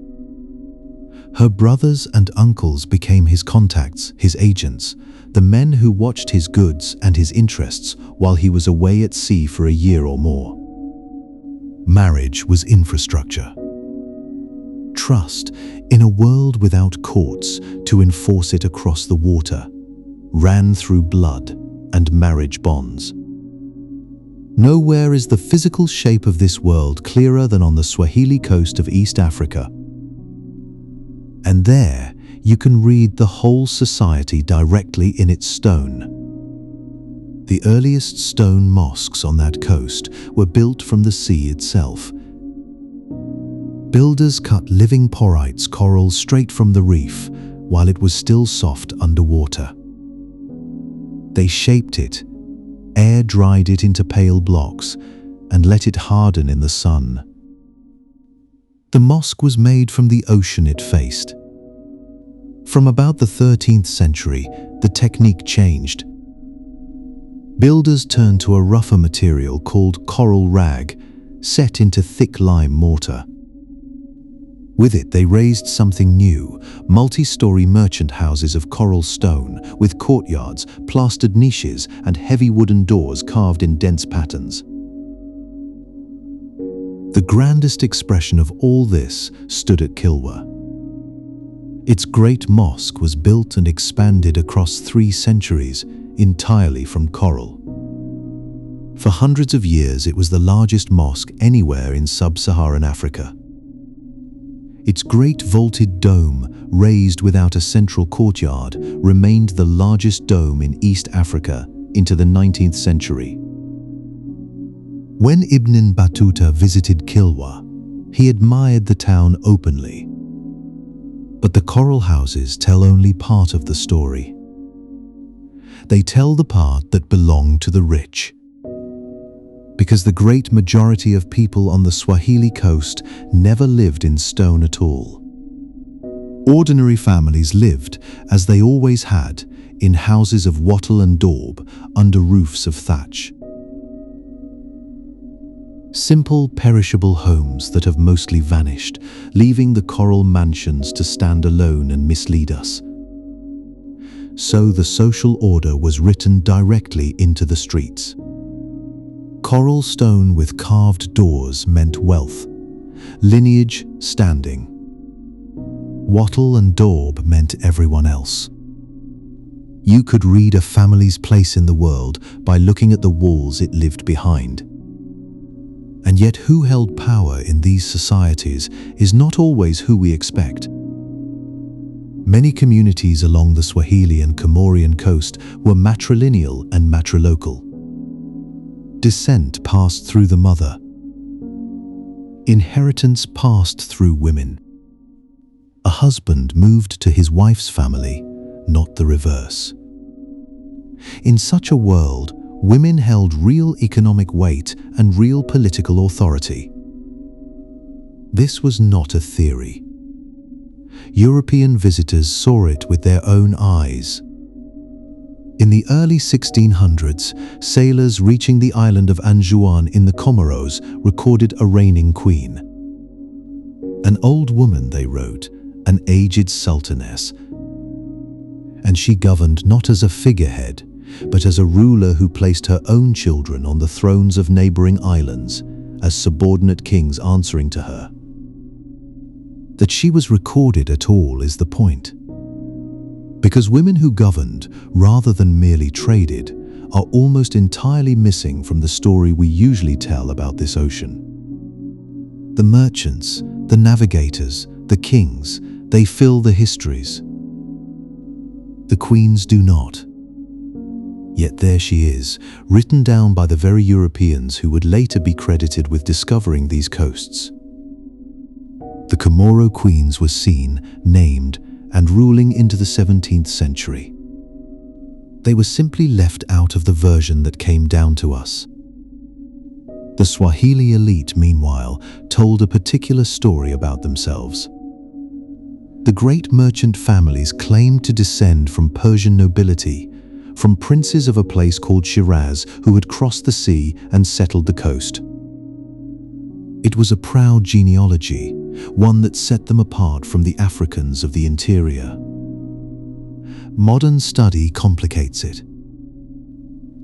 Her brothers and uncles became his contacts, his agents, the men who watched his goods and his interests while he was away at sea for a year or more. Marriage was infrastructure. Trust, in a world without courts to enforce it across the water, ran through blood and marriage bonds. Nowhere is the physical shape of this world clearer than on the Swahili coast of East Africa. And there you can read the whole society directly in its stone. The earliest stone mosques on that coast were built from the sea itself. Builders cut living porites coral straight from the reef while it was still soft underwater. They shaped it, air-dried it into pale blocks, and let it harden in the sun. The mosque was made from the ocean it faced. From about the 13th century, the technique changed. Builders turned to a rougher material called coral rag, set into thick lime mortar. With it, they raised something new, multi-story merchant houses of coral stone, with courtyards, plastered niches, and heavy wooden doors carved in dense patterns. The grandest expression of all this stood at Kilwa. Its great mosque was built and expanded across 3 centuries, entirely from coral. For hundreds of years, it was the largest mosque anywhere in sub-Saharan Africa. Its great vaulted dome, raised without a central courtyard, remained the largest dome in East Africa into the 19th century. When Ibn Battuta visited Kilwa, he admired the town openly. But the coral houses tell only part of the story. They tell the part that belonged to the rich. Because the great majority of people on the Swahili coast never lived in stone at all. Ordinary families lived, as they always had, in houses of wattle and daub under roofs of thatch. Simple, perishable homes that have mostly vanished, leaving the coral mansions to stand alone and mislead us. So the social order was written directly into the streets. Coral stone with carved doors meant wealth, lineage standing. Wattle and daub meant everyone else. You could read a family's place in the world by looking at the walls it lived behind. And yet who held power in these societies is not always who we expect. Many communities along the Swahili and Comorian coast were matrilineal and matrilocal. Descent passed through the mother. Inheritance passed through women. A husband moved to his wife's family, not the reverse. In such a world, women held real economic weight and real political authority. This was not a theory. European visitors saw it with their own eyes. In the early 1600s, sailors reaching the island of Anjouan in the Comoros recorded a reigning queen. An old woman, they wrote, an aged sultaness. And she governed not as a figurehead, but as a ruler who placed her own children on the thrones of neighboring islands, as subordinate kings answering to her. That she was recorded at all is the point. Because women who governed, rather than merely traded, are almost entirely missing from the story we usually tell about this ocean. The merchants, the navigators, the kings, they fill the histories. The queens do not. Yet there she is, written down by the very Europeans who would later be credited with discovering these coasts. The Comoro queens were seen, named, and ruling into the 17th century. They were simply left out of the version that came down to us. The Swahili elite, meanwhile, told a particular story about themselves. The great merchant families claimed to descend from Persian nobility, from princes of a place called Shiraz who had crossed the sea and settled the coast. It was a proud genealogy, one that set them apart from the Africans of the interior. Modern study complicates it.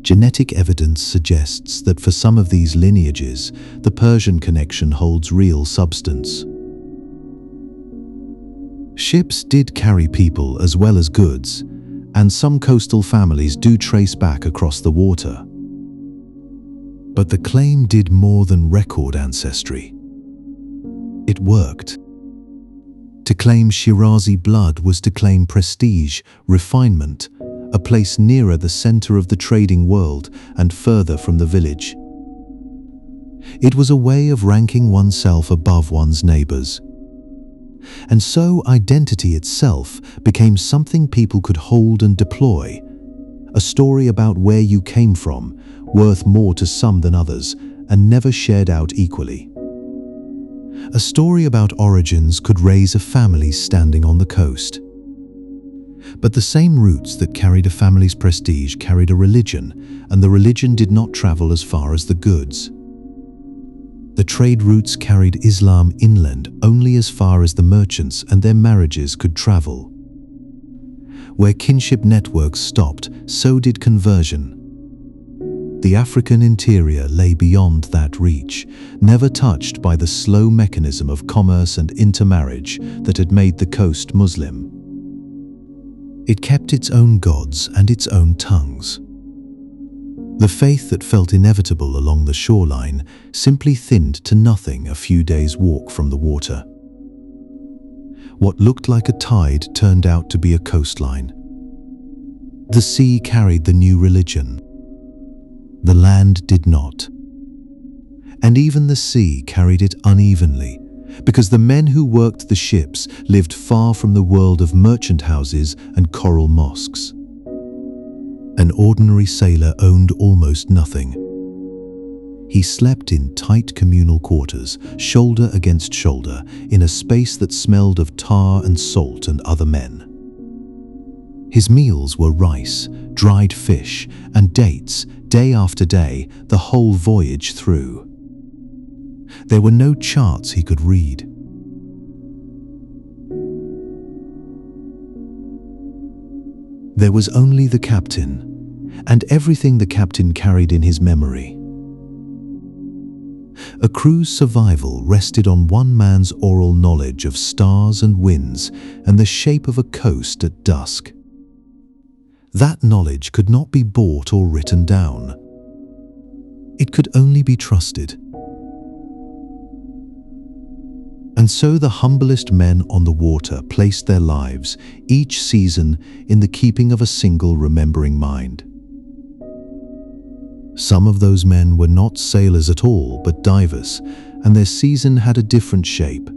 Genetic evidence suggests that for some of these lineages, the Persian connection holds real substance. Ships did carry people as well as goods, and some coastal families do trace back across the water. But the claim did more than record ancestry. It worked. To claim Shirazi blood was to claim prestige, refinement, a place nearer the center of the trading world and further from the village. It was a way of ranking oneself above one's neighbors. And so identity itself became something people could hold and deploy, a story about where you came from, worth more to some than others, and never shared out equally. A story about origins could raise a family standing on the coast. But the same roots that carried a family's prestige carried a religion, and the religion did not travel as far as the goods. The trade routes carried Islam inland only as far as the merchants and their marriages could travel. Where kinship networks stopped, so did conversion. The African interior lay beyond that reach, never touched by the slow mechanism of commerce and intermarriage that had made the coast Muslim. It kept its own gods and its own tongues. The faith that felt inevitable along the shoreline simply thinned to nothing a few days' walk from the water. What looked like a tide turned out to be a coastline. The sea carried the new religion. The land did not. And even the sea carried it unevenly, because the men who worked the ships lived far from the world of merchant houses and coral mosques. An ordinary sailor owned almost nothing. He slept in tight communal quarters, shoulder against shoulder, in a space that smelled of tar and salt and other men. His meals were rice, dried fish, and dates, day after day, the whole voyage through. There were no charts he could read. There was only the captain, and everything the captain carried in his memory. A crew's survival rested on one man's oral knowledge of stars and winds and the shape of a coast at dusk. That knowledge could not be bought or written down. It could only be trusted. And so the humblest men on the water placed their lives, each season, in the keeping of a single remembering mind. Some of those men were not sailors at all, but divers, and their season had a different shape.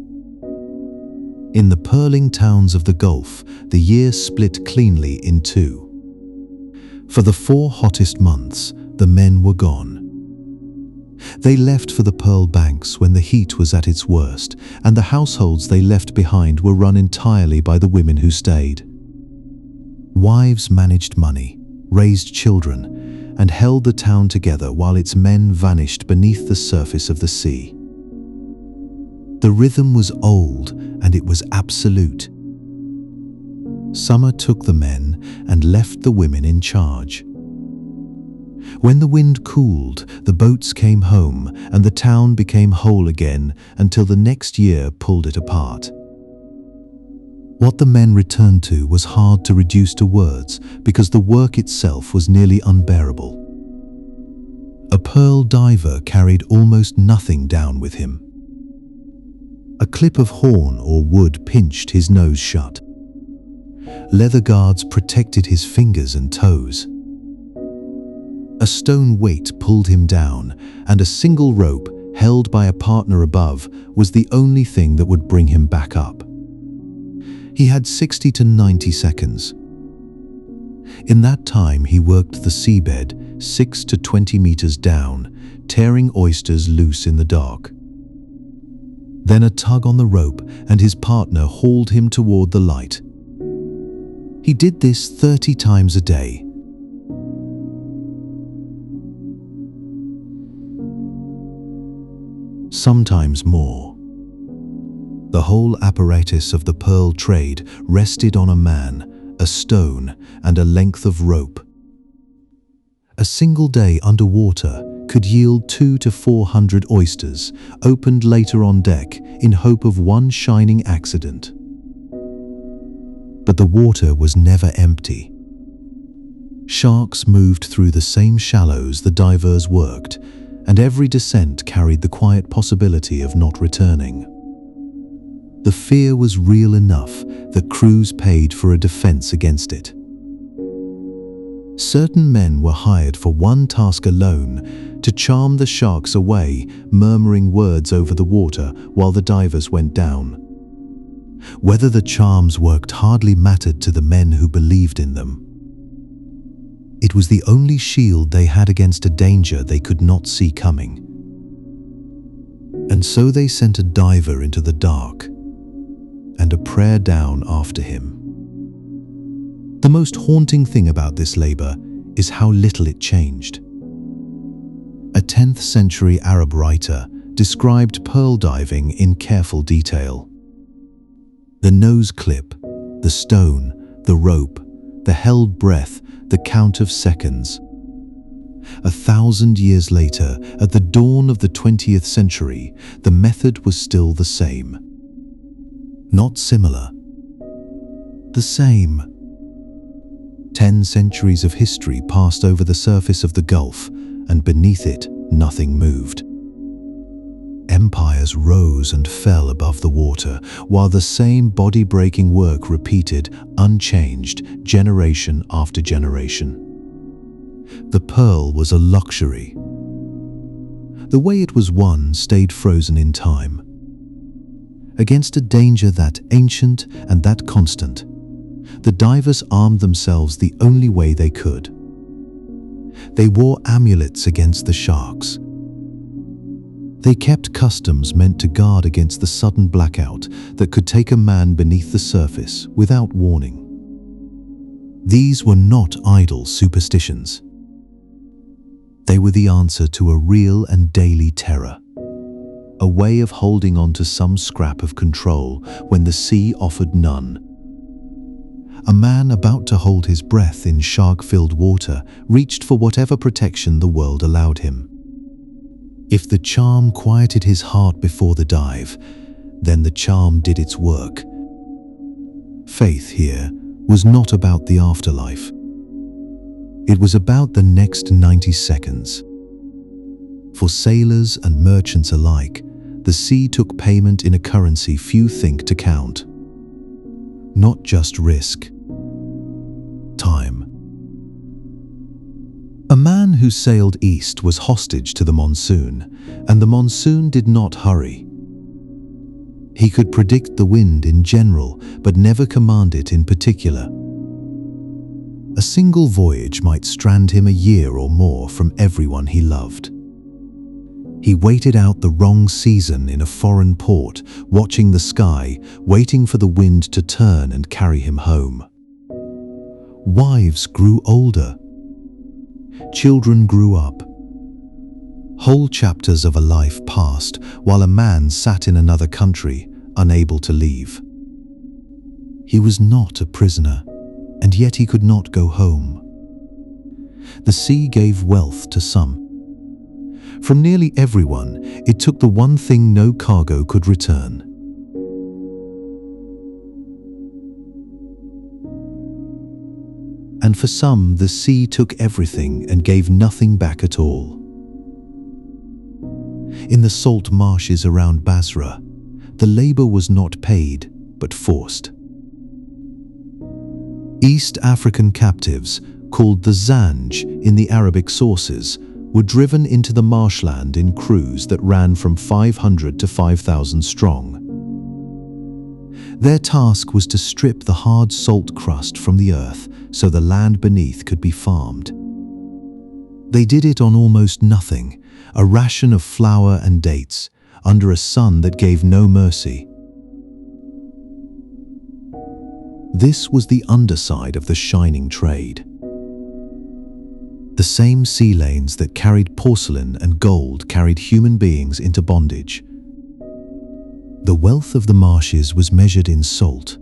In the purling towns of the Gulf, the year split cleanly in two. For the 4 hottest months, the men were gone. They left for the Pearl Banks when the heat was at its worst, and the households they left behind were run entirely by the women who stayed. Wives managed money, raised children, and held the town together while its men vanished beneath the surface of the sea. The rhythm was old, and it was absolute. Summer took the men and left the women in charge. When the wind cooled, the boats came home, and the town became whole again until the next year pulled it apart. What the men returned to was hard to reduce to words because the work itself was nearly unbearable. A pearl diver carried almost nothing down with him. A clip of horn or wood pinched his nose shut. Leather guards protected his fingers and toes. A stone weight pulled him down, and a single rope, held by a partner above, was the only thing that would bring him back up. He had 60 to 90 seconds. In that time, he worked the seabed 6 to 20 meters down, tearing oysters loose in the dark. Then a tug on the rope, and his partner hauled him toward the light. He did this 30 times a day. Sometimes more. The whole apparatus of the pearl trade rested on a man, a stone, and a length of rope. A single day underwater could yield 200 to 400 oysters, opened later on deck in hope of one shining accident. But the water was never empty. Sharks moved through the same shallows the divers worked, and every descent carried the quiet possibility of not returning. The fear was real enough that crews paid for a defense against it. Certain men were hired for one task alone, to charm the sharks away, murmuring words over the water while the divers went down. Whether the charms worked hardly mattered to the men who believed in them. It was the only shield they had against a danger they could not see coming. And so they sent a diver into the dark, and a prayer down after him. The most haunting thing about this labor is how little it changed. A 10th century Arab writer described pearl diving in careful detail. The nose clip, the stone, the rope, the held breath, the count of seconds. 1,000 years later, at the dawn of the 20th century, the method was still the same. Not similar. The same. 10 centuries of history passed over the surface of the Gulf, and beneath it, nothing moved. Empires rose and fell above the water, while the same body-breaking work repeated, unchanged, generation after generation. The pearl was a luxury. The way it was won stayed frozen in time. Against a danger that ancient and that constant, the divers armed themselves the only way they could. They wore amulets against the sharks. They kept customs meant to guard against the sudden blackout that could take a man beneath the surface without warning. These were not idle superstitions. They were the answer to a real and daily terror, a way of holding on to some scrap of control when the sea offered none. A man about to hold his breath in shark-filled water reached for whatever protection the world allowed him. If the charm quieted his heart before the dive, then the charm did its work. Faith here was not about the afterlife. It was about the next 90 seconds. For sailors and merchants alike, the sea took payment in a currency few think to count. Not just risk. Time. A man who sailed east was hostage to the monsoon, and the monsoon did not hurry. He could predict the wind in general, but never command it in particular. A single voyage might strand him a year or more from everyone he loved. He waited out the wrong season in a foreign port, watching the sky, waiting for the wind to turn and carry him home. Wives grew older. Children grew up. Whole chapters of a life passed while a man sat in another country, unable to leave. He was not a prisoner, and yet he could not go home. The sea gave wealth to some. From nearly everyone, it took the one thing no cargo could return: and for some, the sea took everything and gave nothing back at all. In the salt marshes around Basra, the labor was not paid, but forced. East African captives, called the Zanj in the Arabic sources, were driven into the marshland in crews that ran from 500 to 5,000 strong. Their task was to strip the hard salt crust from the earth so the land beneath could be farmed. They did it on almost nothing, a ration of flour and dates, under a sun that gave no mercy. This was the underside of the shining trade. The same sea lanes that carried porcelain and gold carried human beings into bondage. The wealth of the marshes was measured in salt.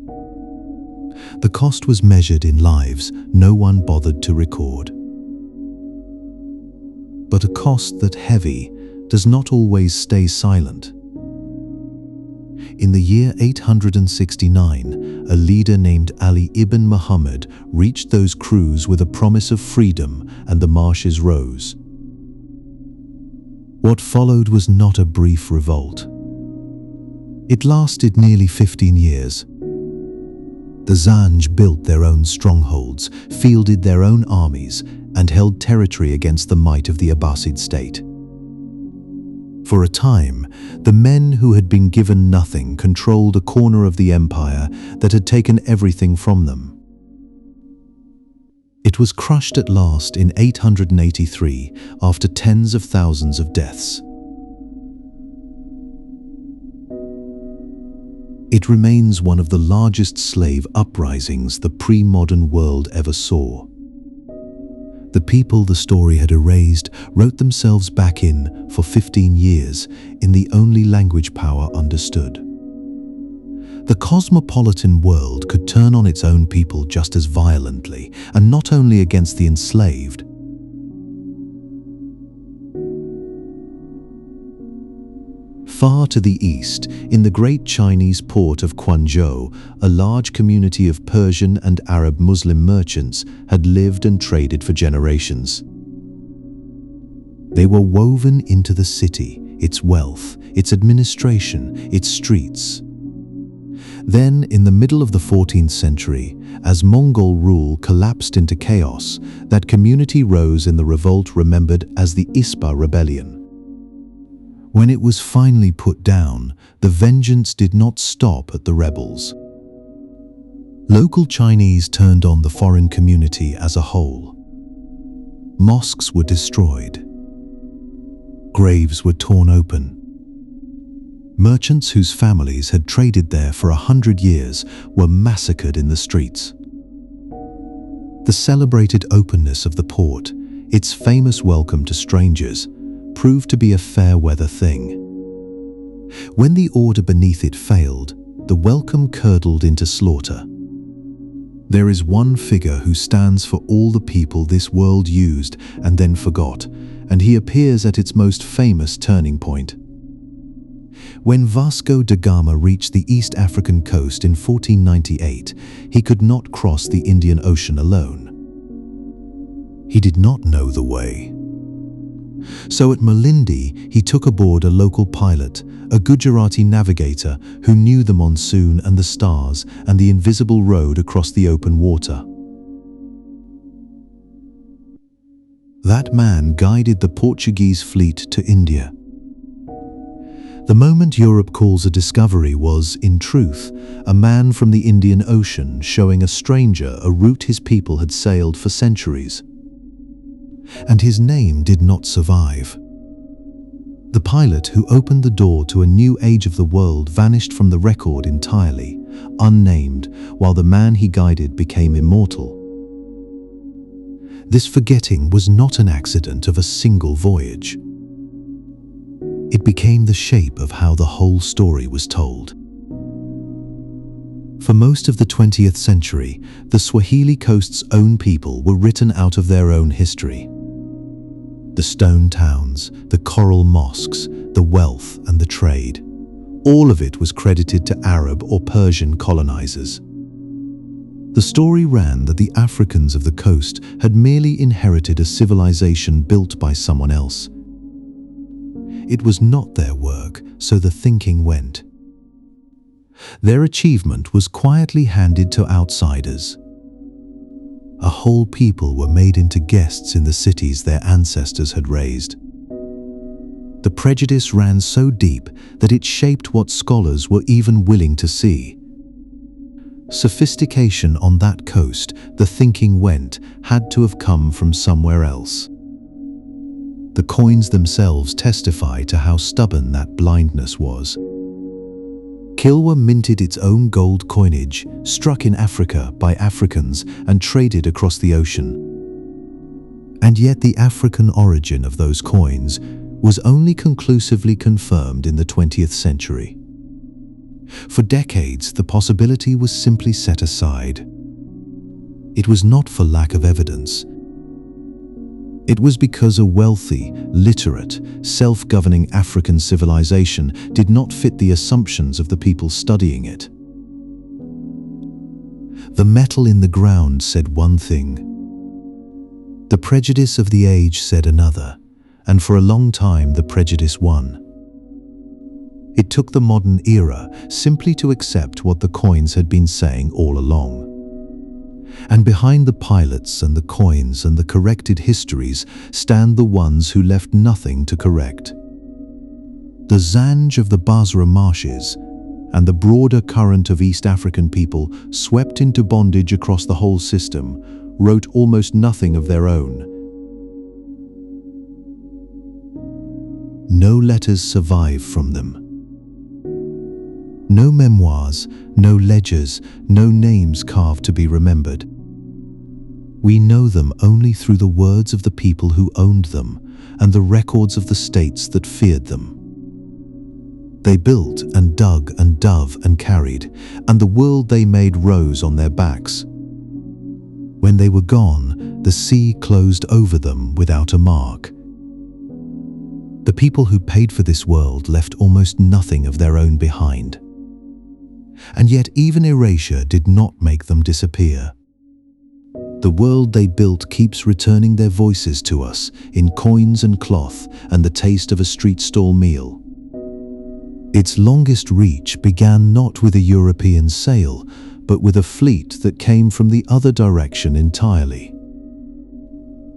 The cost was measured in lives no one bothered to record. But a cost that heavy does not always stay silent. In the year 869, a leader named Ali ibn Muhammad reached those crews with a promise of freedom, and the marshes rose. What followed was not a brief revolt. It lasted nearly 15 years. The Zanj built their own strongholds, fielded their own armies, and held territory against the might of the Abbasid state. For a time, the men who had been given nothing controlled a corner of the empire that had taken everything from them. It was crushed at last in 883 after tens of thousands of deaths. It remains one of the largest slave uprisings the pre-modern world ever saw. The people the story had erased wrote themselves back in for 15 years in the only language power understood. The cosmopolitan world could turn on its own people just as violently, and not only against the enslaved. Far to the east, in the great Chinese port of Quanzhou, a large community of Persian and Arab Muslim merchants had lived and traded for generations. They were woven into the city, its wealth, its administration, its streets. Then, in the middle of the 14th century, as Mongol rule collapsed into chaos, that community rose in the revolt remembered as the Ispa Rebellion. When it was finally put down, the vengeance did not stop at the rebels. Local Chinese turned on the foreign community as a whole. Mosques were destroyed. Graves were torn open. Merchants whose families had traded there for 100 years were massacred in the streets. The celebrated openness of the port, its famous welcome to strangers, proved to be a fair-weather thing. When the order beneath it failed, the welcome curdled into slaughter. There is one figure who stands for all the people this world used and then forgot, and he appears at its most famous turning point. When Vasco da Gama reached the East African coast in 1498, he could not cross the Indian Ocean alone. He did not know the way. So at Malindi, he took aboard a local pilot, a Gujarati navigator who knew the monsoon and the stars and the invisible road across the open water. That man guided the Portuguese fleet to India. The moment Europe calls a discovery was, in truth, a man from the Indian Ocean showing a stranger a route his people had sailed for centuries. And his name did not survive. The pilot who opened the door to a new age of the world vanished from the record entirely, unnamed, while the man he guided became immortal. This forgetting was not an accident of a single voyage. It became the shape of how the whole story was told. For most of the 20th century, the Swahili coast's own people were written out of their own history. The stone towns, the coral mosques, the wealth and the trade, all of it was credited to Arab or Persian colonizers. The story ran that the Africans of the coast had merely inherited a civilization built by someone else. It was not their work, so the thinking went. Their achievement was quietly handed to outsiders. A whole people were made into guests in the cities their ancestors had raised. The prejudice ran so deep that it shaped what scholars were even willing to see. Sophistication on that coast, the thinking went, had to have come from somewhere else. The coins themselves testify to how stubborn that blindness was. Kilwa minted its own gold coinage, struck in Africa by Africans and traded across the ocean. And yet the African origin of those coins was only conclusively confirmed in the 20th century. For decades, the possibility was simply set aside. It was not for lack of evidence. It was because a wealthy, literate, self-governing African civilization did not fit the assumptions of the people studying it. The metal in the ground said one thing. The prejudice of the age said another, and for a long time the prejudice won. It took the modern era simply to accept what the coins had been saying all along. And behind the pilots and the coins and the corrected histories stand the ones who left nothing to correct. The Zheng of the Basra marshes and the broader current of East African people swept into bondage across the whole system wrote almost nothing of their own. No letters survive from them. No memoirs, no ledgers, no names carved to be remembered. We know them only through the words of the people who owned them and the records of the states that feared them. They built and dug and dove and carried, and the world they made rose on their backs. When they were gone, the sea closed over them without a mark. The people who paid for this world left almost nothing of their own behind. And yet even erasure did not make them disappear. The world they built keeps returning their voices to us in coins and cloth and the taste of a street stall meal. Its longest reach began not with a European sail, but with a fleet that came from the other direction entirely.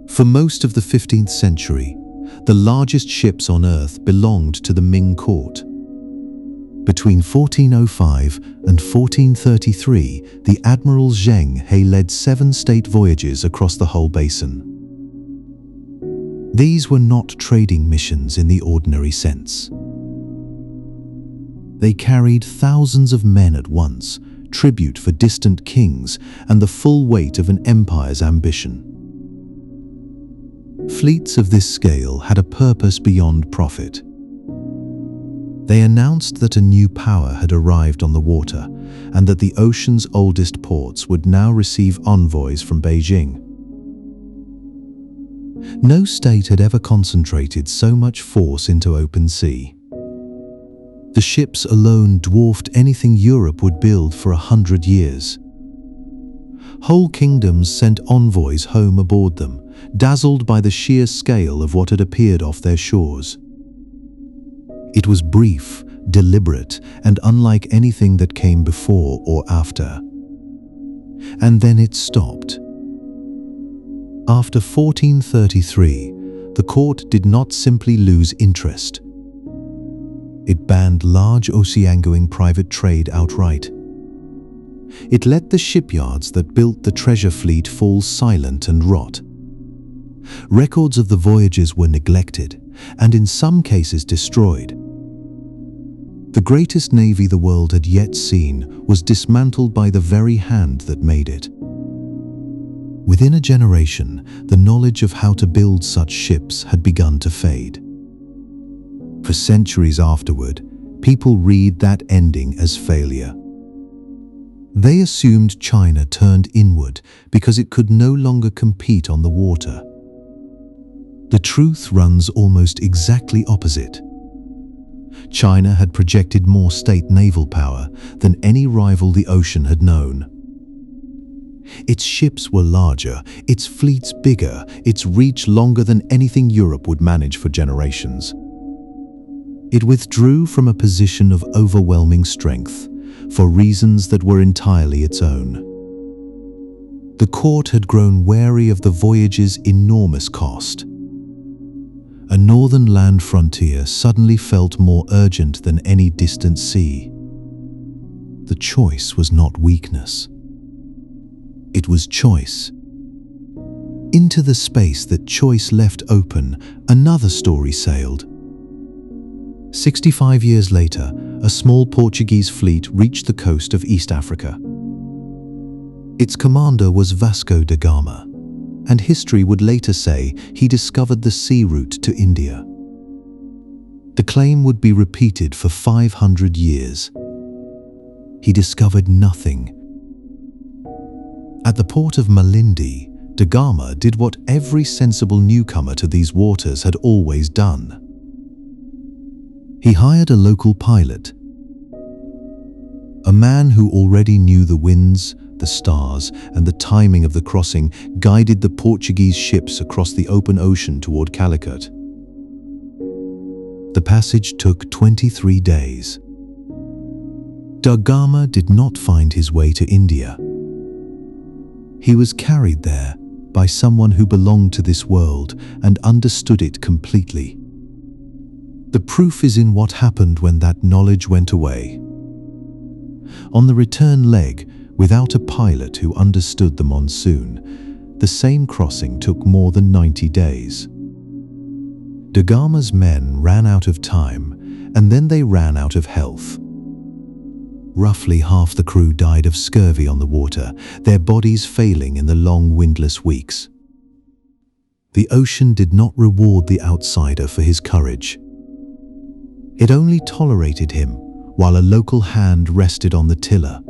For most of the 15th century, the largest ships on Earth belonged to the Ming court. Between 1405 and 1433, the Admiral Zheng He led 7 state voyages across the whole basin. These were not trading missions in the ordinary sense. They carried thousands of men at once, tribute for distant kings, and the full weight of an empire's ambition. Fleets of this scale had a purpose beyond profit. They announced that a new power had arrived on the water and that the ocean's oldest ports would now receive envoys from Beijing. No state had ever concentrated so much force into open sea. The ships alone dwarfed anything Europe would build for 100 years. Whole kingdoms sent envoys home aboard them, dazzled by the sheer scale of what had appeared off their shores. It was brief, deliberate, and unlike anything that came before or after. And then it stopped. After 1433, the court did not simply lose interest. It banned large oceangoing private trade outright. It let the shipyards that built the treasure fleet fall silent and rot. Records of the voyages were neglected, and in some cases destroyed. The greatest navy the world had yet seen was dismantled by the very hand that made it. Within a generation, the knowledge of how to build such ships had begun to fade. For centuries afterward, people read that ending as failure. They assumed China turned inward because it could no longer compete on the water. The truth runs almost exactly opposite. China had projected more state naval power than any rival the ocean had known. Its ships were larger, its fleets bigger, its reach longer than anything Europe would manage for generations. It withdrew from a position of overwhelming strength, for reasons that were entirely its own. The court had grown wary of the voyage's enormous cost. A northern land frontier suddenly felt more urgent than any distant sea. The choice was not weakness. It was choice. Into the space that choice left open, another story sailed. 65 years later, a small Portuguese fleet reached the coast of East Africa. Its commander was Vasco da Gama, and history would later say he discovered the sea route to India. The claim would be repeated for 500 years. He discovered nothing. At the port of Malindi, da Gama did what every sensible newcomer to these waters had always done. He hired a local pilot, a man who already knew the winds, the stars, and the timing of the crossing, guided the Portuguese ships across the open ocean toward Calicut. The passage took 23 days. Da Gama did not find his way to India. He was carried there by someone who belonged to this world and understood it completely. The proof is in what happened when that knowledge went away. On the return leg, without a pilot who understood the monsoon, the same crossing took more than 90 days. Da Gama's men ran out of time, and then they ran out of health. Roughly half the crew died of scurvy on the water, their bodies failing in the long windless weeks. The ocean did not reward the outsider for his courage. It only tolerated him while a local hand rested on the tiller.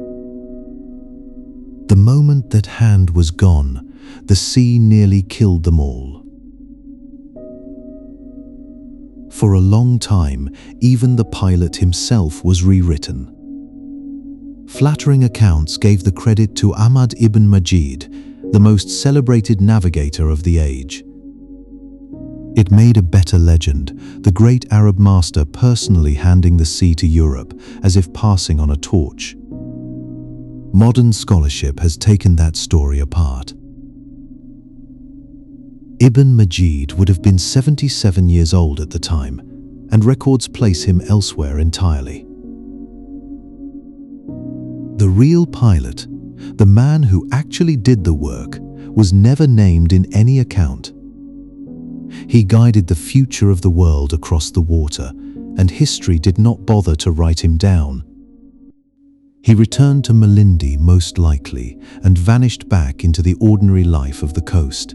The moment that hand was gone, the sea nearly killed them all. For a long time, even the pilot himself was rewritten. Flattering accounts gave the credit to Ahmad ibn Majid, the most celebrated navigator of the age. It made a better legend, the great Arab master personally handing the sea to Europe as if passing on a torch. Modern scholarship has taken that story apart. Ibn Majid would have been 77 years old at the time, and records place him elsewhere entirely. The real pilot, the man who actually did the work, was never named in any account. He guided the future of the world across the water, and history did not bother to write him down. He returned to Malindi most likely, and vanished back into the ordinary life of the coast.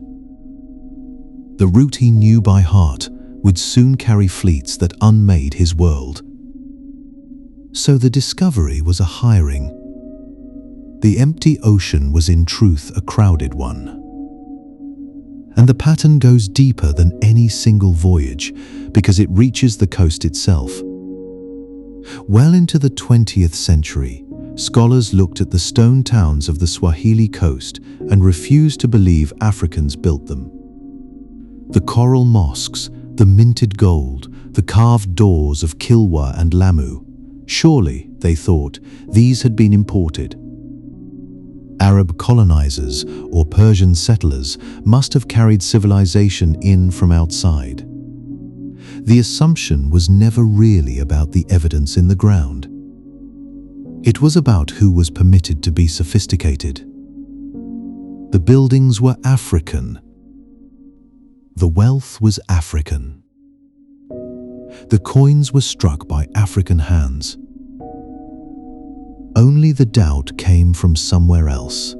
The route he knew by heart would soon carry fleets that unmade his world. So the discovery was a hiring. The empty ocean was in truth a crowded one. And the pattern goes deeper than any single voyage because it reaches the coast itself. Well into the 20th century, scholars looked at the stone towns of the Swahili coast and refused to believe Africans built them. The coral mosques, the minted gold, the carved doors of Kilwa and Lamu, surely, they thought, these had been imported. Arab colonizers or Persian settlers must have carried civilization in from outside. The assumption was never really about the evidence in the ground. It was about who was permitted to be sophisticated. The buildings were African. The wealth was African. The coins were struck by African hands. Only the doubt came from somewhere else.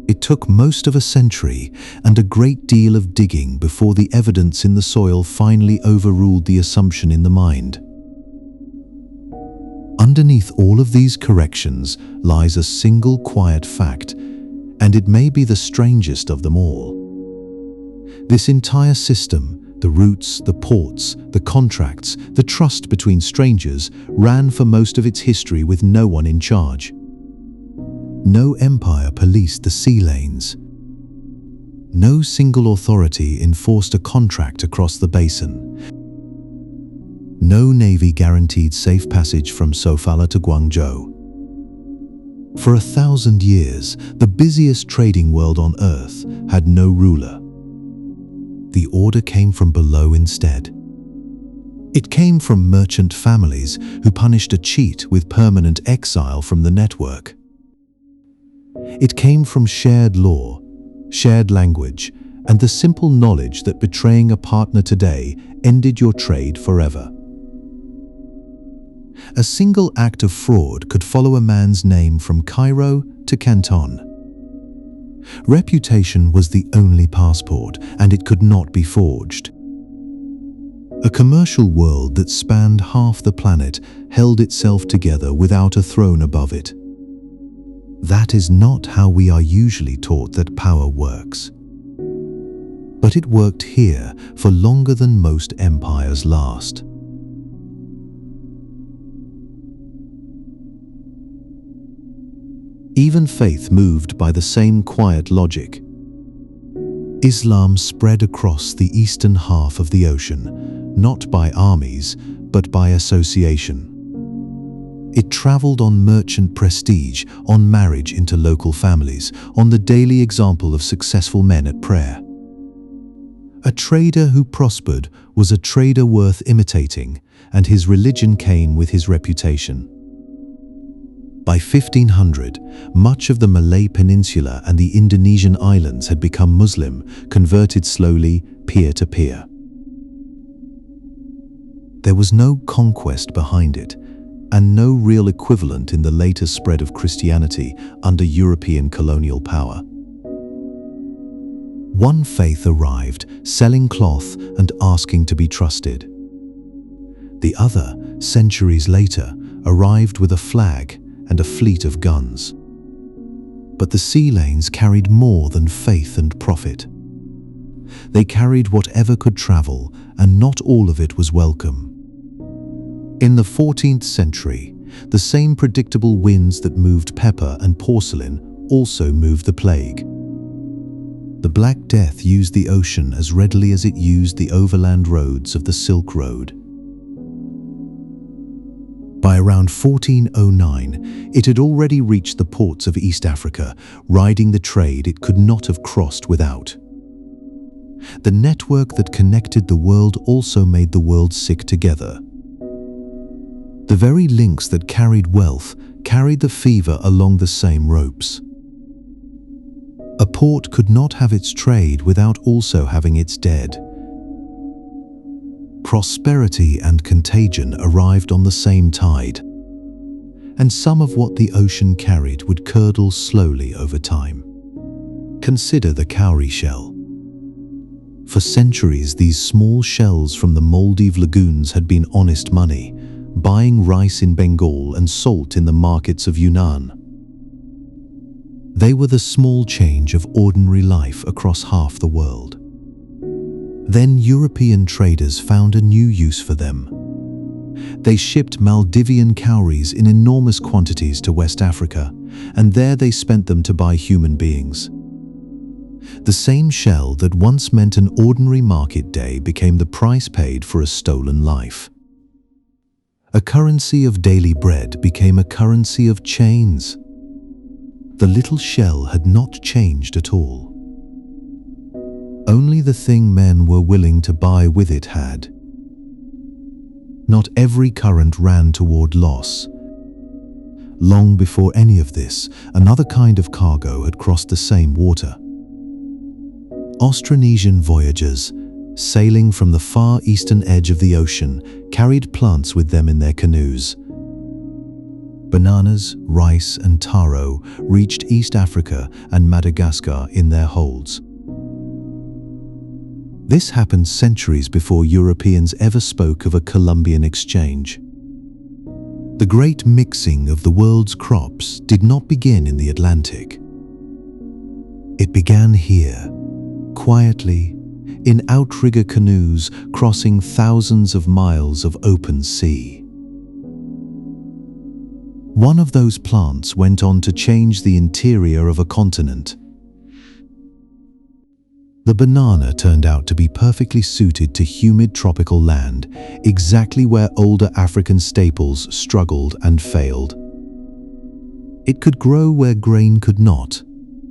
It took most of a century and a great deal of digging before the evidence in the soil finally overruled the assumption in the mind. Underneath all of these corrections lies a single quiet fact, and it may be the strangest of them all. This entire system, the routes, the ports, the contracts, the trust between strangers, ran for most of its history with no one in charge. No empire policed the sea lanes. No single authority enforced a contract across the basin. No navy guaranteed safe passage from Sofala to Guangzhou. For 1,000 years, the busiest trading world on Earth had no ruler. The order came from below instead. It came from merchant families who punished a cheat with permanent exile from the network. It came from shared law, shared language, and the simple knowledge that betraying a partner today ended your trade forever. A single act of fraud could follow a man's name from Cairo to Canton. Reputation was the only passport, and it could not be forged. A commercial world that spanned half the planet held itself together without a throne above it. That is not how we are usually taught that power works. But it worked here for longer than most empires last. Even faith moved by the same quiet logic. Islam spread across the eastern half of the ocean, not by armies, but by association. It traveled on merchant prestige, on marriage into local families, on the daily example of successful men at prayer. A trader who prospered was a trader worth imitating, and his religion came with his reputation. By 1500, much of the Malay Peninsula and the Indonesian islands had become Muslim, converted slowly, peer to peer. There was no conquest behind it, and no real equivalent in the later spread of Christianity under European colonial power. One faith arrived, selling cloth and asking to be trusted. The other, centuries later, arrived with a flag and a fleet of guns. But the sea lanes carried more than faith and profit. They carried whatever could travel, and not all of it was welcome. In the 14th century, the same predictable winds that moved pepper and porcelain also moved the plague. The Black Death used the ocean as readily as it used the overland roads of the Silk Road. By around 1409, it had already reached the ports of East Africa, riding the trade it could not have crossed without. The network that connected the world also made the world sick together. The very links that carried wealth carried the fever along the same ropes. A port could not have its trade without also having its dead. Prosperity and contagion arrived on the same tide, and some of what the ocean carried would curdle slowly over time. Consider the cowrie shell. For centuries, these small shells from the Maldive lagoons had been honest money, buying rice in Bengal and salt in the markets of Yunnan. They were the small change of ordinary life across half the world. Then European traders found a new use for them. They shipped Maldivian cowries in enormous quantities to West Africa, and there they spent them to buy human beings. The same shell that once meant an ordinary market day became the price paid for a stolen life. A currency of daily bread became a currency of chains. The little shell had not changed at all. Only the thing men were willing to buy with it had. Not every current ran toward loss. Long before any of this, another kind of cargo had crossed the same water. Austronesian voyagers, sailing from the far eastern edge of the ocean, carried plants with them in their canoes. Bananas, rice, and taro reached East Africa and Madagascar in their holds. This happened centuries before Europeans ever spoke of a Columbian exchange. The great mixing of the world's crops did not begin in the Atlantic. It began here, quietly, in outrigger canoes crossing thousands of miles of open sea. One of those plants went on to change the interior of a continent. The banana turned out to be perfectly suited to humid tropical land, exactly where older African staples struggled and failed. It could grow where grain could not,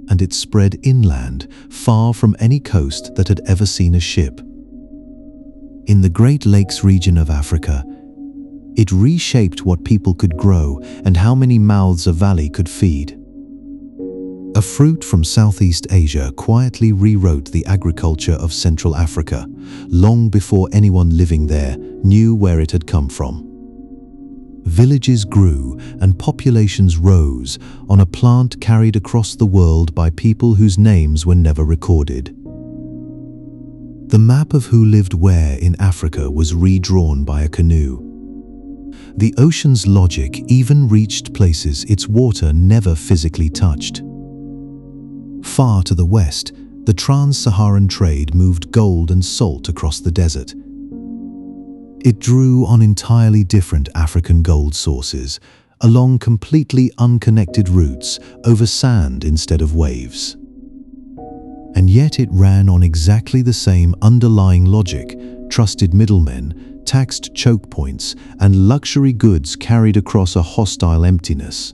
and it spread inland, far from any coast that had ever seen a ship. In the Great Lakes region of Africa, it reshaped what people could grow and how many mouths a valley could feed. A fruit from Southeast Asia quietly rewrote the agriculture of Central Africa, long before anyone living there knew where it had come from. Villages grew and populations rose on a plant carried across the world by people whose names were never recorded. The map of who lived where in Africa was redrawn by a canoe. The ocean's logic even reached places its water never physically touched. Far to the west, the trans-Saharan trade moved gold and salt across the desert. It drew on entirely different African gold sources, along completely unconnected routes, over sand instead of waves. And yet it ran on exactly the same underlying logic: trusted middlemen, taxed choke points, and luxury goods carried across a hostile emptiness.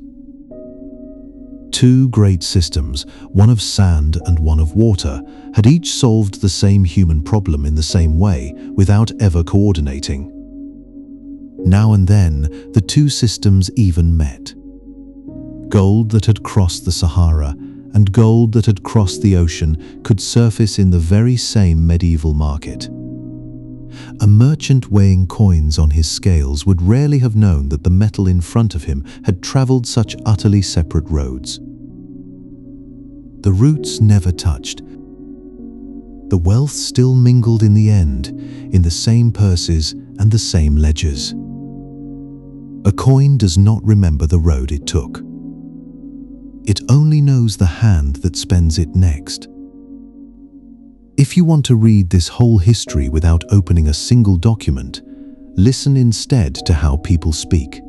Two great systems, one of sand and one of water, had each solved the same human problem in the same way, without ever coordinating. Now and then, the two systems even met. Gold that had crossed the Sahara and gold that had crossed the ocean could surface in the very same medieval market. A merchant weighing coins on his scales would rarely have known that the metal in front of him had traveled such utterly separate roads. The routes never touched. The wealth still mingled in the end, in the same purses and the same ledgers. A coin does not remember the road it took. It only knows the hand that spends it next. If you want to read this whole history without opening a single document, listen instead to how people speak.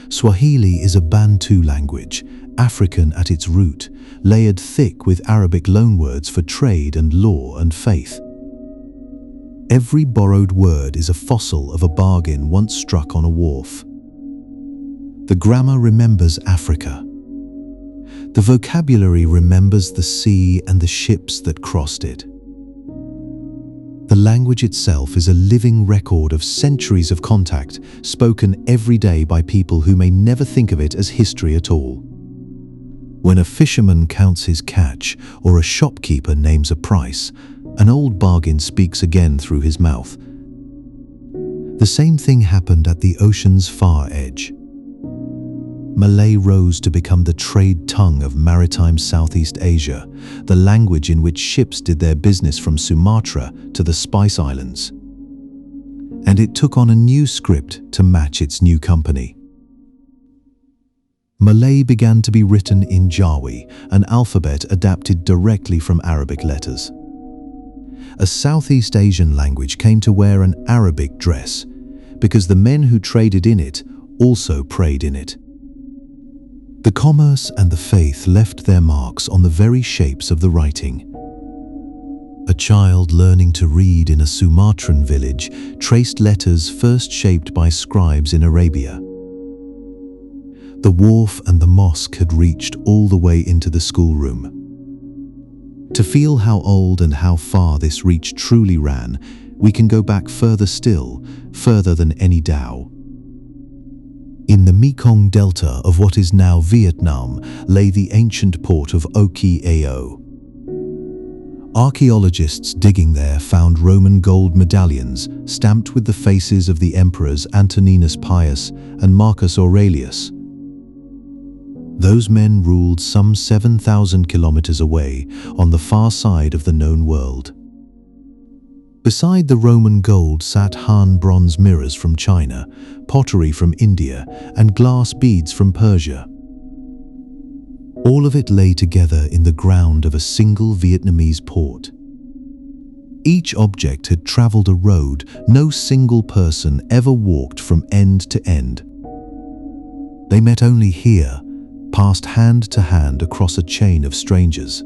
Swahili is a Bantu language, African at its root, layered thick with Arabic loanwords for trade and law and faith. Every borrowed word is a fossil of a bargain once struck on a wharf. The grammar remembers Africa. The vocabulary remembers the sea and the ships that crossed it. The language itself is a living record of centuries of contact, spoken every day by people who may never think of it as history at all. When a fisherman counts his catch or a shopkeeper names a price, an old bargain speaks again through his mouth. The same thing happened at the ocean's far edge. Malay rose to become the trade tongue of maritime Southeast Asia, the language in which ships did their business from Sumatra to the Spice Islands. And it took on a new script to match its new company. Malay began to be written in Jawi, an alphabet adapted directly from Arabic letters. A Southeast Asian language came to wear an Arabic dress, because the men who traded in it also prayed in it. The commerce and the faith left their marks on the very shapes of the writing. A child learning to read in a Sumatran village traced letters first shaped by scribes in Arabia. The wharf and the mosque had reached all the way into the schoolroom. To feel how old and how far this reach truly ran, we can go back further still, further than any Tao. In the Mekong Delta of what is now Vietnam lay the ancient port of Oki Ao. Archaeologists digging there found Roman gold medallions stamped with the faces of the emperors Antoninus Pius and Marcus Aurelius. Those men ruled some 7,000 kilometers away on the far side of the known world. Beside the Roman gold sat Han bronze mirrors from China, pottery from India, and glass beads from Persia. All of it lay together in the ground of a single Vietnamese port. Each object had traveled a road no single person ever walked from end to end. They met only here, passed hand to hand across a chain of strangers.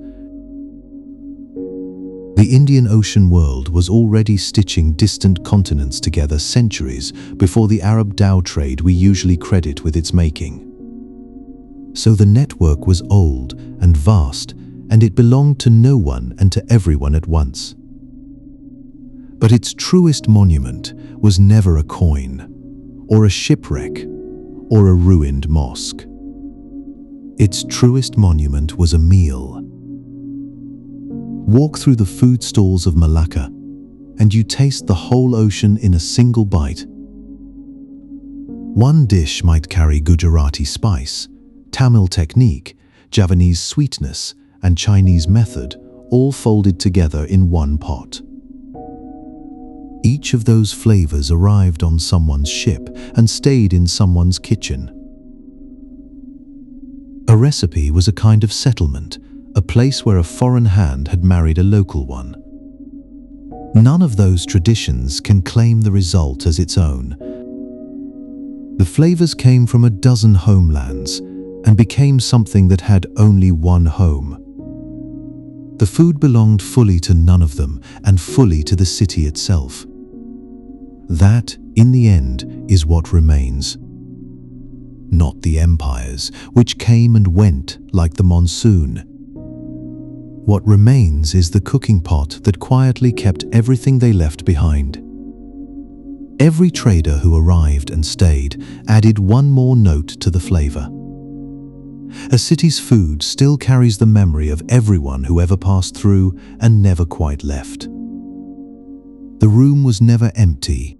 The Indian Ocean world was already stitching distant continents together centuries before the Arab dhow trade we usually credit with its making. So the network was old and vast, and it belonged to no one and to everyone at once. But its truest monument was never a coin, or a shipwreck, or a ruined mosque. Its truest monument was a meal. Walk through the food stalls of Malacca, and you taste the whole ocean in a single bite. One dish might carry Gujarati spice, Tamil technique, Javanese sweetness, and Chinese method, all folded together in one pot. Each of those flavors arrived on someone's ship and stayed in someone's kitchen. A recipe was a kind of settlement, a place where a foreign hand had married a local one. None of those traditions can claim the result as its own. The flavors came from a dozen homelands and became something that had only one home. The food belonged fully to none of them and fully to the city itself. That, in the end, is what remains. Not the empires, which came and went like the monsoon. What remains is the cooking pot that quietly kept everything they left behind. Every trader who arrived and stayed added one more note to the flavor. A city's food still carries the memory of everyone who ever passed through and never quite left. The room was never empty.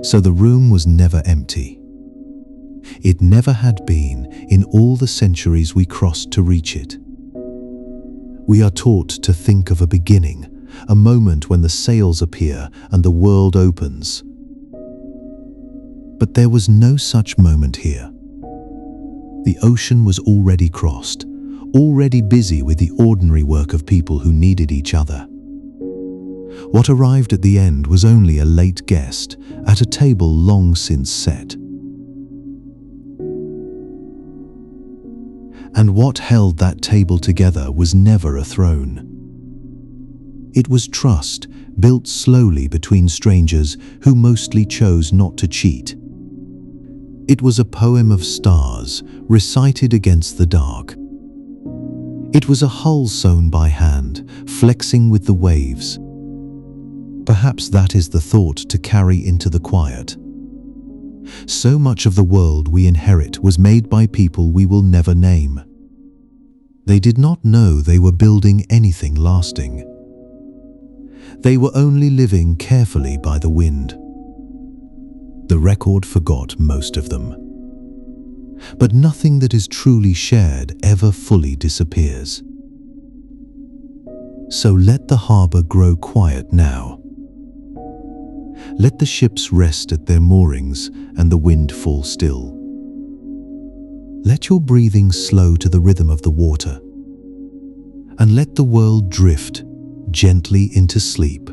So the room was never empty. It never had been in all the centuries we crossed to reach it. We are taught to think of a beginning, a moment when the sails appear and the world opens. But there was no such moment here. The ocean was already crossed, already busy with the ordinary work of people who needed each other. What arrived at the end was only a late guest at a table long since set. And what held that table together was never a throne. It was trust, built slowly between strangers who mostly chose not to cheat. It was a poem of stars, recited against the dark. It was a hull sewn by hand, flexing with the waves. Perhaps that is the thought to carry into the quiet. So much of the world we inherit was made by people we will never name. They did not know they were building anything lasting. They were only living carefully by the wind. The record forgot most of them. But nothing that is truly shared ever fully disappears. So let the harbor grow quiet now. Let the ships rest at their moorings and the wind fall still. Let your breathing slow to the rhythm of the water, and let the world drift gently into sleep.